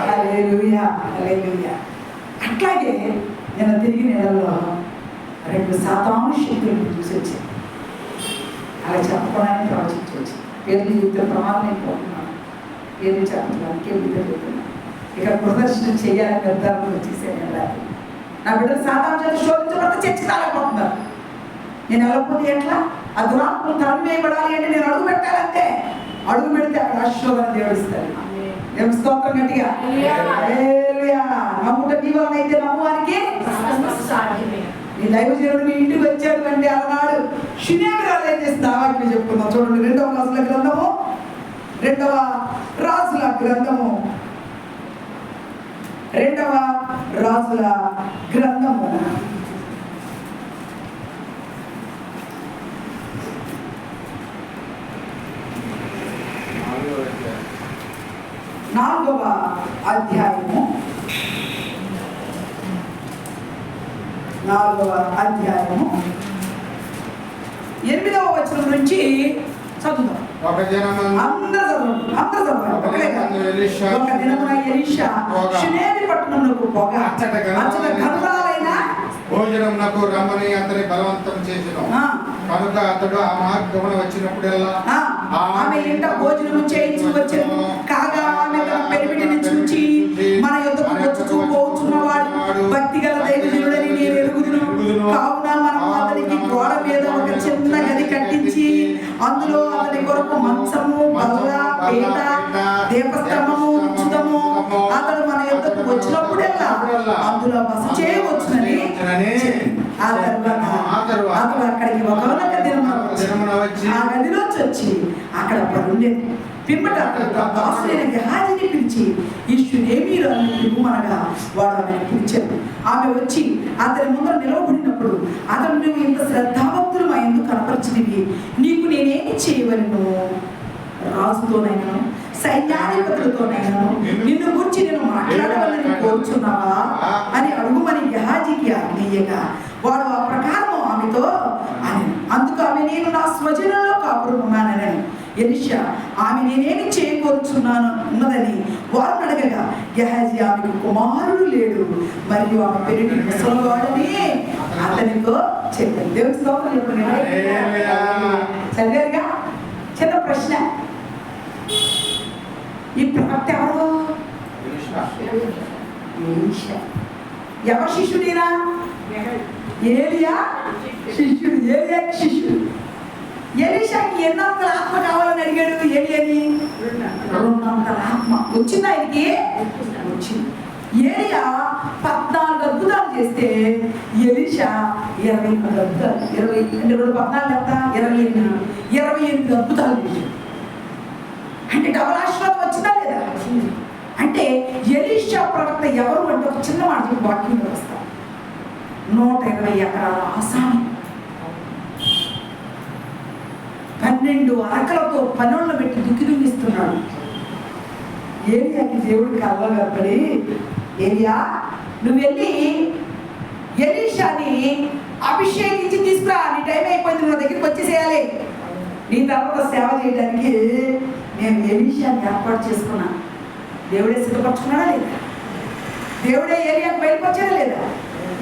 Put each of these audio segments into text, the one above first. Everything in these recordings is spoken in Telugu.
హల్లెలూయా హల్లెలూయా. అట్లాగే నేను తిరిగి నెలలో 2 సాతాను శక్తులను చూసి వచ్చాను. అలా చెప్పడానికి ప్రవచించవచ్చు. పేర్లు చెబితే ప్రమాదం అయిపోతున్నాను, పేర్లు చెప్పడానికి చెబుతున్నాను. ఇక ప్రదర్శన చేయాలని నిర్ధారణ వచ్చేసాను. వెళ్ళాలి నా బిడ్డలు సాతాను చేత శోధించబడితే చర్చకి రాలేకపోతున్నారు. నేను వెళ్ళకపోతే ఎట్లా? ఆ దురాత్మలు తరిమేయబడాలి అంటే నేను అడుగు పెట్టాలంటే అడుగు పెడితే అక్కడ ఆశీర్వాదం దేవుడు ఇస్తాడు. దేవుని స్తోత్రం గట్టిగా. హల్లెలూయా. నమ్ముట నీ వలన అయితే నమ్మువానికి నీ దైవజనుడు నీ ఇంటికి వచ్చాడు అంటే అలనాడు షునేమిరాలు ఏం చేసింది? ఆ వాక్యం చెప్పుకుందాం చూడండి. 2వ రాజుల గ్రంథము 2వ రాజుల గ్రంథము 2వ రాజుల గ్రంథము 4వ అధ్యాయము 8వ వచనం నుంచి చదువుదాం. ఒక దినమున ఎలీషా షునేమి పట్టణమునకు పోగా అచ్చట గనురాలైన భోజనమునకు రమ్మని అతని బలవంతం చేసెను. కనుక అతడు ఆ మార్గమున వచ్చినప్పుడల్లా ఆమె ఇంట భోజనము చేయించి వచ్చెను. కాగా ఆమె తన పెనిమిటిని చూచి మన యొద్దకు వచ్చుచూ పోచున్నవాడు భక్తి గల దైవజనుడని నేను ఎరుగుదును. కావున మనము అతనికి గోడ మీద ఒక చిన్న గది కట్టించి అందులో అతని కొరకు మంచము, బల్ల, పీట, దీపస్తంభము ఉంచుదాము. అతడు మన యొద్దకు వచ్చినప్పుడల్లా అందులో బస చేయవచ్చునని ఆ తర్వాత అతడు అక్కడికి ఒకనొక దినమున వచ్చి ఆ గదిలోంచి వచ్చి అక్కడ పరుండేది. పిమ్మట దాసులైన గెహాజీని పిలిచి ఈ షునేమీరాలును పిలువమనగా వాడు ఆమెను పిలిచాడు. ఆమె వచ్చి అతని ముందర నిలవబడినప్పుడు అతడు నువ్వు ఇంత శ్రద్ధాభక్తులు మా ఎందుకు కనపరిచినవి? నీకు నేనేమి చేయవలను? రాజుతోనైనా సైన్యాధిపతులతోనైనా నిన్ను గురించి నేను మాట్లాడవాలని కోరుచున్నావా అని అడుగుమని గెహాజీకి ఆజ్ఞేయగా వాడు ఆ ప్రకారం ఆమెతో అని అందుకు ఆమె నేను నా స్వజనంలో కాపురం ఉన్నానని ఎలీషా ఆమె నేనేమి చేయకూర్చున్నాను ఉన్నదని వారు అడగగా గెహాజీ ఆమెకు కుమారుడు లేడు మరియు ఆమె పెరిగి ముసలివాడని అతనితో చెప్పాను. దేవుని స్తోత్రం చెప్పండి. చదివారుగా. చిన్న ప్రశ్న, ఈ ప్రవక్త ఎవరు? ఎలీషా. ఎవరు శిష్యుడిరా? ఏలియా శిష్యుడు. ఏలియాకి శిష్యుడు. ఎలీషాకి ఎన్నంతల ఆత్మ కావాలని అడిగాడు ఏలియాని? 200 ఆత్మ వచ్చింది ఆయనకి. వచ్చింది. ఏలియా 14 అద్భుతాలు చేస్తే ఎలీషా 28 అద్భుతాలు. 20 అంటే 14 ఎంత? 28 అద్భుతాలు చేశాడు. అంటే డబల్ ఆశీర్వాదం వచ్చిందా లేదా? అంటే ఎలీషా ప్రవక్త ఎవరు అంటే ఒక చిన్న మాట వాక్యం వస్తాం. 120 ఎకరాల ఆసామి, 12 అరకలతో పనులను పెట్టి దుక్కిస్తున్నాడు. ఏలియాకి దేవుడు కళ్ళ కనపడి, ఏలియా నువ్వు వెళ్ళి ఎలీషాని అభిషేకించి తీసుకురా, నీ టైం అయిపోయింది, నా దగ్గరికి వచ్చేసేయాలి, నీ తర్వాత సేవ చేయడానికి నేను ఎలీషాని ఏర్పాటు చేసుకున్నా. దేవుడే సిద్ధపరచుకున్నాడా లేదా? దేవుడే ఏలియాకి బయలుపరిచాడా లేదా?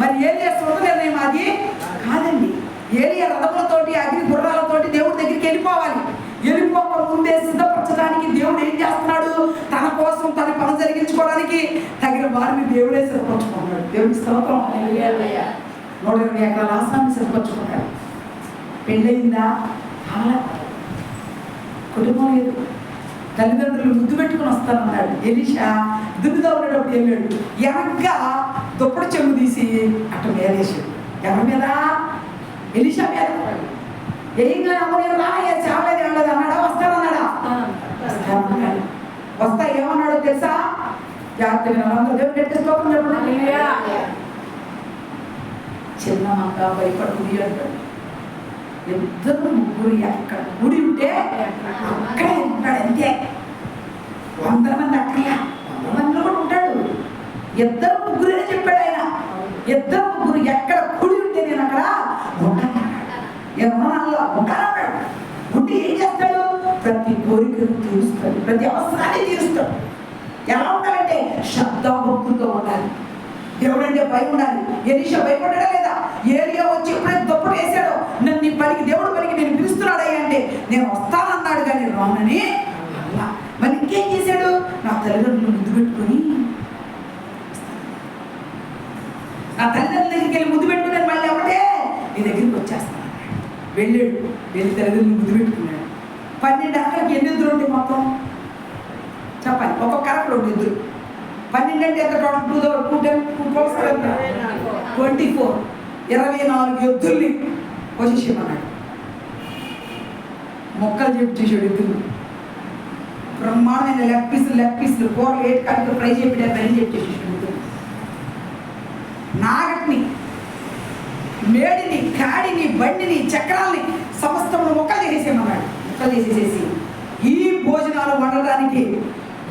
మరి ఏలియా సొంత నిర్ణయం అది కాదండి. ఏలియా రథములతోటి అగ్ని గుర్రాలతోటి దేవుడి దగ్గరికి వెళ్ళిపోవాలి. వెళ్ళిపోక ముందే సిద్ధపరచడానికి దేవుడు ఏం చేస్తున్నాడు? తన కోసం తన పని జరిగించుకోవడానికి తగిన వారిని దేవుడే సిద్ధపరచుకున్నాడు. దేవుడి స్తోత్రం. 120 ఎకరాల ఆసాన్ని సిద్ధపరచుకున్నాడు. పెళ్ళయిందా? కుటుంబం లేదు. తల్లిదండ్రులు ముద్దు పెట్టుకుని వస్తానన్నాడు. ఎలీషా దున్నుగా ఉండేటప్పుడు వెళ్ళాడు. వెనక్గా దుప్పటి చెంగు తీసి అట్ట మేలేశాడు. ఎవరి మీద? ఎలీషా మీద. ఏంగా నేను రాయ చాలేదు అన్నది అన్నాడా? వస్తానన్నాడా? వస్తా ఏమన్నాడో తెలుసా? జాగ్రత్తగా దేవుడు పెట్టేసుకోకుండా చెప్పండి. చిన్న మంట భయపడుతుంది అంటాడు. 2 3 ఎక్కడ గుడి ఉంటే అక్కడే ఉంటాడు. అంతే. 100 మంది అక్కర్లా, 100 మందిలో కూడా ఉంటాడు. 2 3 చెప్పాడు ఆయన. 2 3 ఎక్కడ గుడి ఉంటే నేను అక్కడ ఉంటాను. ఉంటానన్నాడు. ఉంటే ఏం చేస్తాడు? ప్రతి కోరికను తీరుస్తాడు, ప్రతి అవసరాన్ని తీరుస్తాడు. ఎలా ఉండాలంటే శ్రద్ధాభక్తులతో ఉండాలి. దేవుడు అంటే భయం ఉండాలి. ఎలీషా భయపడ్డా లేదా? ఏలియా వచ్చి ఎప్పుడైతే దుప్పటి వేసాడో, నన్ను నీ పనికి దేవుడు పనికి నేను పిలుస్తున్నాడయ్యా అంటే నేను వస్తానన్నాడు కానీ రానని. మరి ఇంకేం చేశాడు? నా తల్లిదండ్రులు ముద్దు పెట్టుకొని, నా తల్లిదండ్రుల దగ్గరికి వెళ్ళి ముద్దు పెట్టుకున్నాను, మళ్ళీ ఎవడే నీ దగ్గరికి వచ్చేస్తాను వెళ్ళాడు. వెళ్ళి తల్లిదండ్రులు ముద్దు పెట్టుకున్నాడు. 12 అక్కడికి ఎన్ని ఎద్దులు ఉంటాయి మొత్తం చెప్పాలి? ఒక్కొక్క అరకు 2 ఎద్దులు. 12 అంటే ఎంత? టోటల్ 24 24 ఎద్దుల్ని వచ్చేసేమన్నాడు. మొక్కలు చెప్పి చేసాడు ఎద్దులు. బ్రహ్మాండమైన లెగ్ పీసులు కూరలు 8 కలిపి ఫ్రై చెప్పి చెప్పేసేసాడు ఎద్దులు. నాగటిని, మేడిని, కాడిని, బండిని, చక్రాల్ని సమస్తమును మొక్కలు చేసేసేమన్నాడు. మొక్కలు చేసేసేసి ఈ భోజనాలు వండడానికి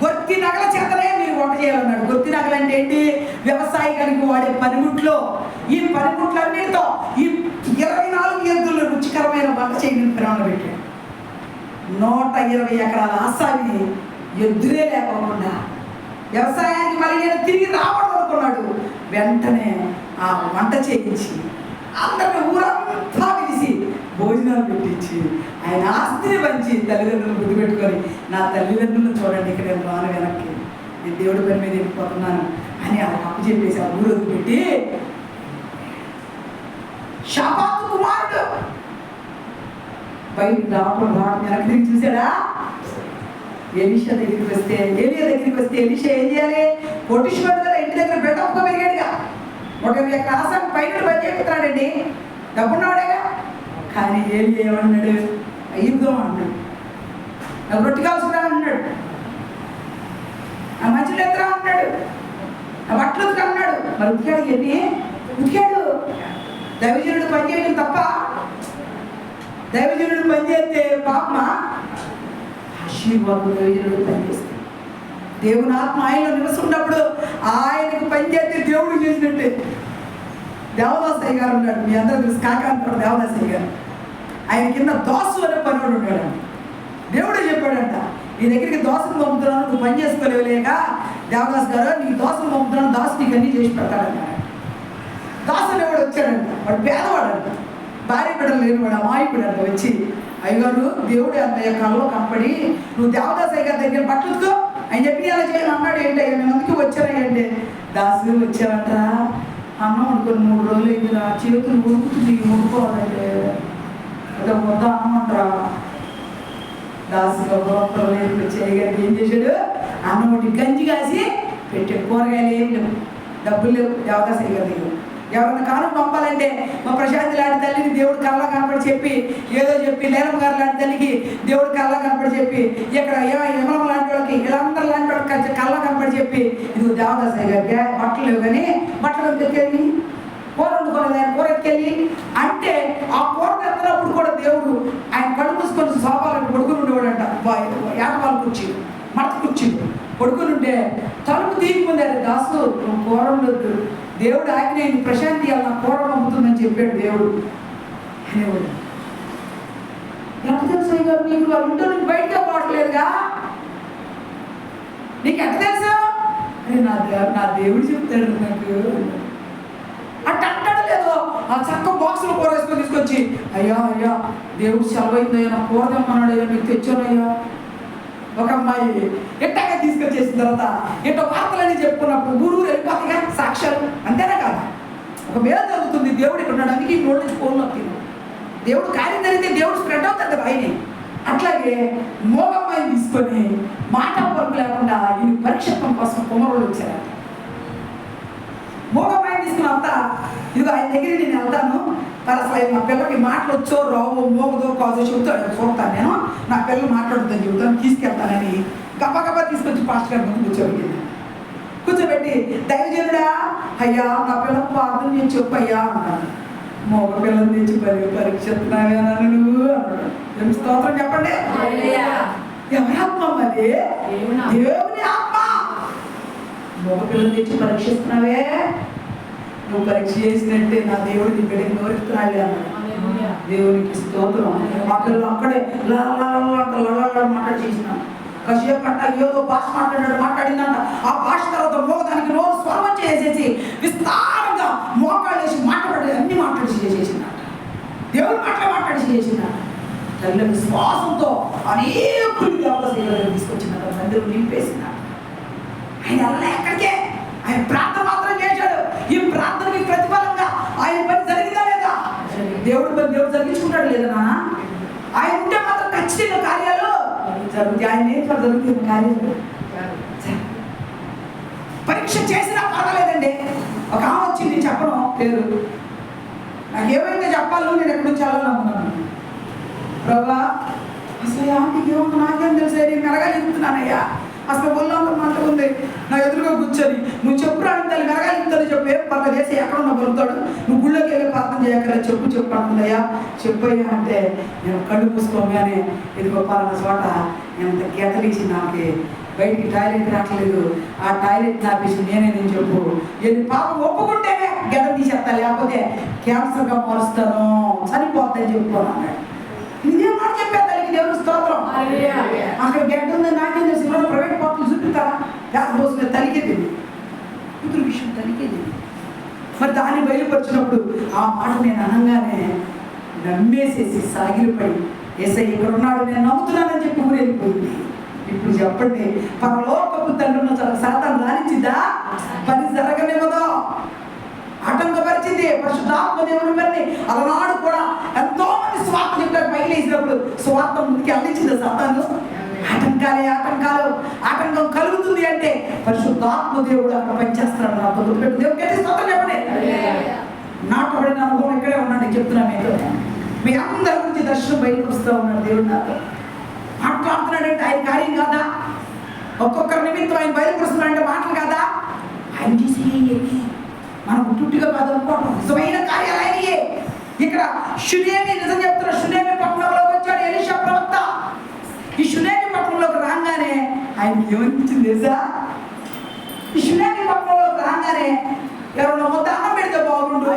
గొత్తి నగల చేతనే మీరు వంట చేయాలన్నాడు. గొత్తి నగలు అంటే ఏంటి? వ్యవసాయానికి వాడే పనిముట్లో. ఈ పనిముట్లన్నిటితో ఈ 24 ఎద్దులు రుచికరమైన వంట చేయని ప్రేరణ పెట్టాడు. 120 ఎకరాల ఆసామి ఎద్దులే లేకుండా వ్యవసాయానికి మళ్ళీ నేను తిరిగి రావడం అనుకున్నాడు. వెంటనే ఆ వంట చేయించి అందరిని ఊరంతా పిలిచి భోజనాలు పెట్టించి ఆయన ఆస్తిని పంచి తల్లిదండ్రులు గుర్తు పెట్టుకొని, నా తల్లిదండ్రులను చూడండి, ఇక్కడ నేను రాను, వెనక్కి నేను దేవుడి పని మీద వెళ్ళిపోతున్నాను అని ఆ అప్పు చెప్పేసి ఆ ఊరు పెట్టి షాపాతు కుమారుడు బయట రావడం వెనక్కి తిరిగి చూసాడా? ఎలీషా దగ్గరికి వస్తే, ఏలియా దగ్గరికి వస్తే ఎలీషా ఏం చేయాలి? కోటీశ్వరుడు కదా, ఇంటి దగ్గర బెటప్గా పెరిగాడుగా. 120 ఎకరాల ఆసామి పైన పని చెప్తున్నాడండి, డబ్బున్నవాడేగా. కానీ ఏలియా ఏమన్నాడు? అయ్యుద్దో అన్నాడు. నాకు రొట్టె కాల్చురా అన్నాడు. నా మంచి ఎత్తరా అన్నాడు. నా బట్టలు ఉతుకు అన్నాడు. మరి ఉతికాడు, ఎన్ని ఉతికాడు. దైవజనుడు పని చేయడం తప్ప? దైవజనుడు పని చేస్తే పాపమా? ఆశీర్వాదం దైవజనుడు పనిచేస్తాడు. దేవుని ఆత్మ ఆయనలో నివసిస్తున్నప్పుడు ఆయనకు పనిచేస్తే దేవుడు చేసినట్టే. దేవదాసయ్య గారు ఉన్నాడు, మీ అందరూ తెలుసు, కాకాంతరావు దేవదాసయ్య గారు. ఆయన కింద దోసు అనే పనివాడు ఉన్నాడు. దేవుడే చెప్పాడంట, నీ దగ్గరికి దోసను పంపుతున్నాను, నువ్వు పని చేసుకోలేక దేవదాస్ గారు నీకు దోసను పంపుతున్నాను, దాసు నీకు అన్నీ చేసి పెడతాడన్నాడు. దాసుని ఎవడు వచ్చాడంట, వాడు పేదవాడంట, భార్య బిడ్డలు లేనివాడు, అమాయకుడు అంట. వచ్చి అయ్యగారు దేవుడు అన్నయ్య కళ్ళలో కనపడి నువ్వు దేవదాసయ్య గారి దగ్గర పట్టుకో అని చెప్పి అలా చేయాలి అన్నాడు. ఏంటయ్యా నేను అందుకే వచ్చానంటే, దాసు వచ్చావంట, అన్నం వండుకొని 3 రోజులు అయింది, నా చేతులు ఉడుకుతుంది, ఉడుకోవాలంటే అదే వద్ద అన్నమంటారా? దాసు గొప్పలు చేయగారికి ఏం చేశాడు? అన్నం వండి గంజి కాసి పెట్టాడు. కూరగాయలు ఏం లేవు, డబ్బులు లేవు దేవదాసయ్య గారి దగ్గర. ఎవరైనా కాను పంపాలంటే మా ప్రశాంతి లాంటి తల్లిని దేవుడు కళ్ళ కనపడి చెప్పి ఏదో చెప్పి, లేనమ్మ గారు లాంటి తల్లికి దేవుడు కళ్ళ కనపడి చెప్పి, ఇక్కడ యమలం లాంటి వాళ్ళకి వీళ్ళందరూ లాంటి వాళ్ళకి కళ్ళ కనపడి చెప్పి, ఇది దేవదాసయ్య గారికి బట్టలు లేవు కానీ బట్టలు తెచ్చేది, కూర వండుకోలేదు ఆయన, కూర ఎక్కెళ్ళి అంటే ఆ కూర ఎత్తినప్పుడు కూడా దేవుడు ఆయన కళ్ళు మూసుకొని సోఫాలను పడుకుని ఉండేవాడంట. ఏటపాలు కుర్చీలు, మడత కుర్చీలు పడుకుని ఉంటే తలుపు తీయకుందాడు. దాసు కూర ఉండొద్దు, దేవుడు ఆజ్ఞ ప్రశాంతి అలా కూర పంపుతుందని చెప్పాడు దేవుడు అనేవాడు. ఎంత తెలుసు గారు నీకు? వాళ్ళ ఇంట్లో నుంచి బయటకే పోవట్లేదుగా, నీకు ఎంత తెలుసా? అరే నా దేవుడు చెప్తాడు నాకు అంటే అంటాడు. లేదో ఆ చక్క బాక్సులు కూర వేసుకొని తీసుకొచ్చి, అయ్యా దేవుడు సెలవు అయిందయ్యా, నా కూర తెమ్మన్నాడు, అయ్యా మీకు తెచ్చానయ్యా. ఒక అమ్మాయి ఎట్టగా తీసుకొచ్చేసిన తర్వాత ఎట్టో వార్తలని చెప్పుకున్నప్పుడు ఊరు వెళ్ళిపోతాయిగా సాక్ష్యాలు, అంతేనా కాదు? ఒక మేలు జరుగుతుంది, దేవుడు ఇక్కడ ఉన్నాడు, అందుకే ఈ నోటి నుంచి ఫోన్లో తిను. దేవుడు కార్యం జరిగితే దేవుడు స్ప్రెడ్ అవుతాడు కదా ఆయనే. అట్లాగే మోగమ్మాయిని తీసుకొని మాట పరుపు లేకుండా ఈ పరీక్షత్వం కోసం కుమారుడు వచ్చారు. మోగమ్మాయిని తీసుకుని అంతా ఇదిగో ఆయన దగ్గర నేను వెళ్తాను, అసలు నా పిల్లకి మాటలు వచ్చో రావో మోగదో కాదో చెబుతాడు, చూస్తాను నేను, నా పిల్లలు మాట్లాడుతుందని చెబుతాను, తీసుకెళ్తానని గబగబా తీసుకొచ్చి పాస్టర్ గారి ముందు కూర్చోబెట్టి దైవజనుడా అయ్యా నా పిల్లలకు ప్రార్థన నేను చెప్పయ్యా అన్నాడు. మోగ పిల్లలు తెచ్చి పరీక్షిస్తున్నావే నన్ను నువ్వు అన్నాడు. ఏమి స్తోత్రం చెప్పండి. ఎవరి ఆత్మ అది? దేవుని ఆత్మ. మోగ పిల్లలు తెచ్చి పరీక్షిస్తున్నావే, నువ్వు పరీక్ష చేసినట్టే నా దేవుడు నీ బిడ్డకి గౌరవిస్తున్నాడు అన్నాడు. దేవునికి స్తోత్రం. అక్కడే మాట్లాడి చేసినాను. కాసేపు అంట ఏదో భాష మాట్లాడిందంట. ఆ భాష తర్వాత మోగదానికి నోరు స్వరం చేసేసి విస్తారంగా మోకాళ్ళు వేసి మాట్లాడి అన్ని మాట్లాడి చేసేసిందంట. దేవుడు మాట్లాడి చేసిందంట. తల్లి విశ్వాసంతో అనేకులు దేవత సేవలు తీసుకొచ్చిందంట. మందిరం నింపేసిందంట. ఆయన అలా ఎక్కడికే ఆయన ప్రార్థన మాత్రం చేశాడు. ఈ ప్రార్థనకి ప్రతిఫలంగా ఆయన పని జరిగిందా లేదా? దేవుడు జరిగించుకుంటాడు లేదా నాన్న? ఆయన ఉంటే మాత్రం ఖచ్చితంగా కార్యాలు జరుగుతాయి. ఆయన ఏం జరుగుతుంది కార్యాలు. పరీక్ష చేసినా పర్వాలేదండి. ఒక ఆమె వచ్చింది, చెప్పడం పేరు, నాకు ఏమైనా చెప్పాలో నేను ఎక్కడి నుంచి వెళ్ళాలనుకున్నాను. ప్రభా అసలు ఆమెకి ఏమో నాకేం తెలుసు, నేను మెరగాలిస్తున్నానయ్యా, అసలు ఒళ్ళంతా మంట ఉంది, నా ఎదురుగా కూర్చొని నువ్వు చెప్పు రాని తల్లి మెరగాలిస్తుందని చెప్పు, ఏం పర్లేదు వేసి ఎక్కడ ఉన్నా బరుతాడు, నువ్వు గుళ్ళోకి వెళ్ళి ప్రార్థన చేయగల చెప్పు అంటుందయ్యా. చెప్పయ్యా అంటే నేను కళ్ళు మూసుకోగానే ఇదిగో పలానా చోట ఎంత గీతలేసి నాకు బయటికి టాయిలెట్ రావట్లేదు, ఆ టాయిలెట్ నాపేసి నేను చెప్పు, ఎన్ని పాపం ఒప్పుకుంటేనే గెడ తీసేస్తా, లేకపోతే క్యాన్సర్గా మారుస్తాను, చనిపోతాయని చెప్పుకోను. ఇదే మాట చెప్పారు తల్లికి దేవుని స్తోత్రం. అక్కడ గడ్డ ఉంది, నాకేం తెలుసు, ప్రైవేట్ పాపలు చూపిస్తారా? గ్యాస్ పోసిన తల్లికే తెలియదు, కూతురు విషయం తల్లికే తెలియదు. మరి దాన్ని బయలుపరిచినప్పుడు ఆ మాట నేను అనగానే నమ్మేసేసి సాగిలిపడి ఏసై ఇక్కడ ఉన్నాడు, నేను నమ్ముతున్నానని చెప్పి ఊరు వెళ్ళిపోయింది. ఇప్పుడు చెప్పండి, పరలోకపు తండ్రి సాతాను రానిచ్చిద్దా? పని జరగనివ్వదు, ఆటంకపరిచింది. పరిశుద్ధాత్మ దేవుని పని అలనాడు కూడా ఎంతో మంది స్వార్థం చెప్పారు. పైలేసినప్పుడు స్వార్థం ముందుకి అందించింది సాతాను. ఆటంకం కలుగుతుంది అంటే పరిశుద్ధాత్మ దేవుడు అక్కడ పనిచేస్తున్నాడు. నాకు గుర్తుపెట్టు, దేవుడు గట్టి స్తోత్రం చెప్పండి. నాటబడిన అనుభవం ఇక్కడే ఉన్నాను చెప్తున్నా. మీ అందరి గురించి దర్శనం బయటకు వస్తూ ఉన్నాడు దేవుడు. నాతో మాట్లాడుతున్నాడంటే ఆయన కార్యం కాదా? ఒక్కొక్కరి నిమిత్తం ఆయన బయలుపరుస్తున్నాడంటే మాటలు కాదా? ఆయన చేసి మనం టుట్టిగా కాదు అనుకోవడం, నిజమైన కార్యాలు ఆయనయే. ఇక్కడ షునేమి నిజం చెప్తున్నా, షునేమి పట్టణంలోకి వచ్చాడు ఎలీషా ప్రవక్త. ఈ షునేమి పట్టణంలోకి రాగానే ఆయన ఏమనిపించింది తెలుసా? ఈ షునేమి పట్టణంలోకి రాగానే ఎవరన్నా మొత్తం అన్నం పెడితే బాగుండు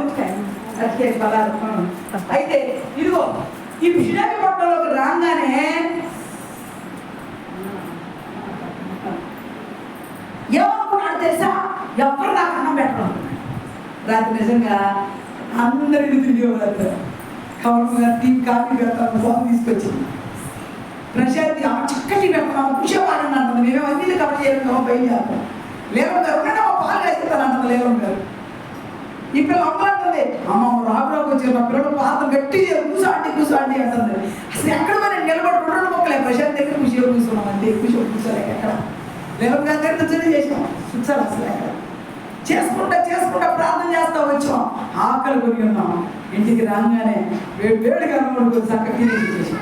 అయితే ఇదిగో ఈ షునేమి పట్టణంలోకి రాగానే ఏమనుకున్నాడు తెలుసా? ఎవరు నాకు అన్నం పెట్టడం. రాత్రి నిజంగా అందరిని తిరిగేవారు. కవర్ గారు టీ కాఫీ పెడతాను, ఫోన్ తీసుకొచ్చింది. ప్రశాంతి ఆమె చిక్కటి పెడతాము, కుషపాలని అంటుంది. మేమే అన్ని కవర్ చేయడం బయలుదేరుతాం. లేవం గారు ఉన్నాడు, మా పాలు వేస్తాను అంటుంది లేవం గారు. ఈ పిల్ల అమ్మ అంటుంది, అమ్మ రాబురాకు వచ్చి మా పిల్లలు పాత గట్టి కూసాండి అంటుంది. అసలు ఎక్కడ మనం నిలబడి రెండు మొక్కలే ప్రశాంత్ దగ్గర కూర్చో కూర్చున్నాం అంతే, కూర్చోలేక ఎక్కడ లేవం గారి దగ్గర కూర్చొని చేసినాం. కూర్చోాలి అసలు ఎక్కడ చేసుకుంటా ప్రార్థన చేస్తా వచ్చాం. ఆకలి కొని ఉన్నాం. ఇంటికి రాగానే వేడిగా చక్కగా తినేసి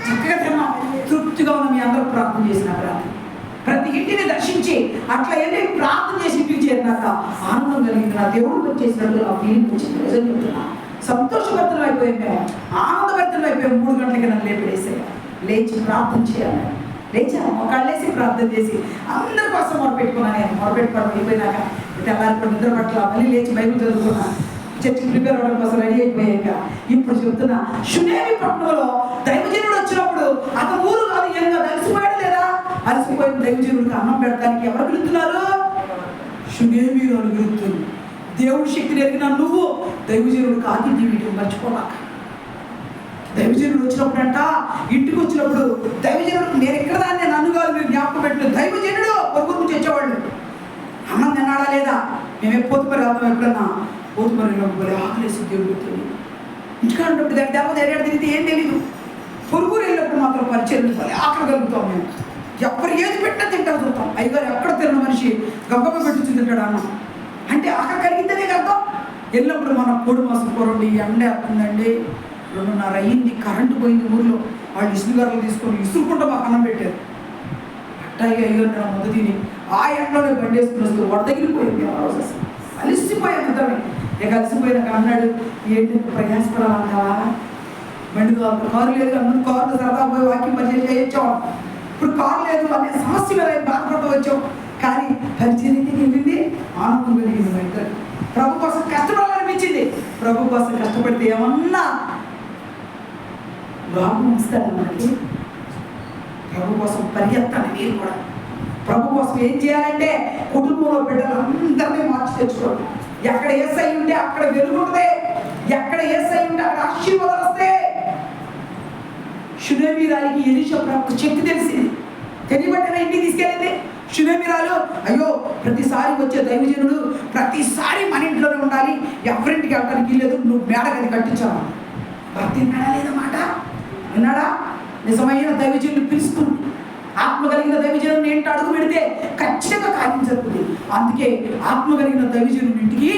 చక్కగా తిన్నాం, తృప్తిగా ఉన్నాం. మీ అందరూ ప్రార్థన చేసిన ప్రార్థన ప్రతి ఇంటిని దర్శించి అట్లా వెళ్ళి ప్రార్థన చేసి ఇంటికి చేరినాక ఆనందం కలిగింది. నా దేవుడు చేసినట్టు ఆ ఫీలింగ్ వచ్చింది. నిజం చెప్తున్నా, సంతోషభరితం అయిపోయాం, మేము ఆనందభరితం అయిపోయాం. 3 గంటలకి నన్ను లేపేసాయి, లేచి ప్రార్థన చేయాలి. లేచాను, మొక్కళ్ళేసి ప్రార్థన చేసి అందరి కోసం మొరపెట్టుకున్నాను. నేను మొరపెట్టుకోవడం అయిపోయినాక తెల్లారి నిద్ర పట్ల మళ్ళీ లేచి బైబిల్ చదువుకున్నా, చర్చి ప్రిపేర్ అవ్వడం కోసం రెడీ అయిపోయాక ఇప్పుడు చెప్తున్నా, షునేమి పట్టణంలో దైవజనుడు వచ్చినప్పుడు అతను ఊరు కాదు, ఏం కాదు, అలసిపోయాడు లేదా? అలసిపోయిన దైవజనుడికి అన్నం పెడతానికి ఎవరు పిలుస్తున్నారు? షునేమి అని పిలుస్తుంది. దేవుడి శక్తిని ఎరిగిన నువ్వు దైవజనుడికి ఆతిథ్యం ఇటు మర్చిపోవాక. దైవజనుడు వచ్చినప్పుడంట, ఇంటికి వచ్చినప్పుడు దైవజనుడు నేను ఎక్కడ దాన్ని నన్ను కాదు మీరు జ్ఞాపకం పెట్టలేదు. దైవజనుడు పొరుగు నుంచి వచ్చేవాళ్ళు అన్నం తిన్నాడా లేదా? మేమే పోతుమరి రావడం ఎప్పుడన్నా పోతుమరి ఆకలేసి దేవుడు తెలియదు. ఇంటికా ఉన్నప్పుడు దాని దేవత ఎక్కడ తిరిగితే ఏం తెలీదు. పొరుగురు వెళ్ళినప్పుడు మాత్రం పరిచయం ఆకలి కలుగుతాం. మేము ఎవరు ఏది పెట్టినా తింటా చూస్తాం. అయ్యగారు ఎక్కడ తిన్న మనిషి గబ్బగ పెట్టి తింటాడు అన్నం అంటే ఆకలి కలిగిందనే అర్థం. వెళ్ళినప్పుడు మనం పొడి మాసం కూరండి, ఎండ వస్తుందండి, 2:30 అయ్యింది, కరెంటు పోయింది ఊర్లో. వాళ్ళు ఇసులుగారులు తీసుకొని ఇసురుకుంటూ మాకు అన్నం పెట్టారు. అట్టాయి అయ్యో ముందు తిని ఆ ఎండలోనే బండి వేసుకుని వస్తూ వడతగిలిపోయింది. ఆ రోజు అసలు అలిసిపోయాం ఇద్దరమే. ఇక అలసిపోయినాక అన్నాడు, ఏంటి ప్రయాసపడాలంటావా? బండి కారు లేదు, అందరూ కారులో సరదా పోయి వాకింగ్ పరిచయం చేయొచ్చాం. ఇప్పుడు కారు లేదు అనే సమస్య మీద బాధపడుతూ వచ్చాం. కానీ పరిచయానికి వెళ్ళింది, ఆనందం కలిగింది. మా ఇద్దరు ప్రభు కోసం కష్టపడాలనిపించింది. ప్రభు కోసం కష్టపడితే ఏమన్నా లాభం ఇస్తాడు మనకి. ప్రభు కోసం పరిగెత్తండి. మీరు కూడా ప్రభు కోసం ఏం చేయాలంటే కుటుంబంలో బిడ్డలందరినీ మార్చి తెచ్చుకోండి. ఎక్కడ యేసై ఉంటే అక్కడ వెలుగుంటుంది, ఎక్కడ యేసై ఉంటే అక్కడ ఆశీర్వాదాలు వస్తాయి. షునేమీరాలికి ఎలీషా ప్రవక్త శక్తి తెలిసింది, తెలియబట్టిన ఇంటికి తీసుకెళ్ళింది. షునేమీరాలు అయ్యో ప్రతిసారి వచ్చే దైవజనుడు ప్రతిసారి మన ఇంట్లోనే ఉండాలి, ఎవరింటికి వెళ్ళడానికి లేదు, నువ్వు మేడ గది కట్టించావు. భర్త విన్నాడా లేదన్నమాట, విన్నాడా? నిజమైన దైవజనుడు పిలుస్తుంది, ఆత్మ కలిగిన దైవజనుడిని ఏంటి అడుగు పెడితే ఖచ్చితంగా కార్యం జరుగుతుంది. అందుకే ఆత్మ కలిగిన దైవజనుడి ఇంటికి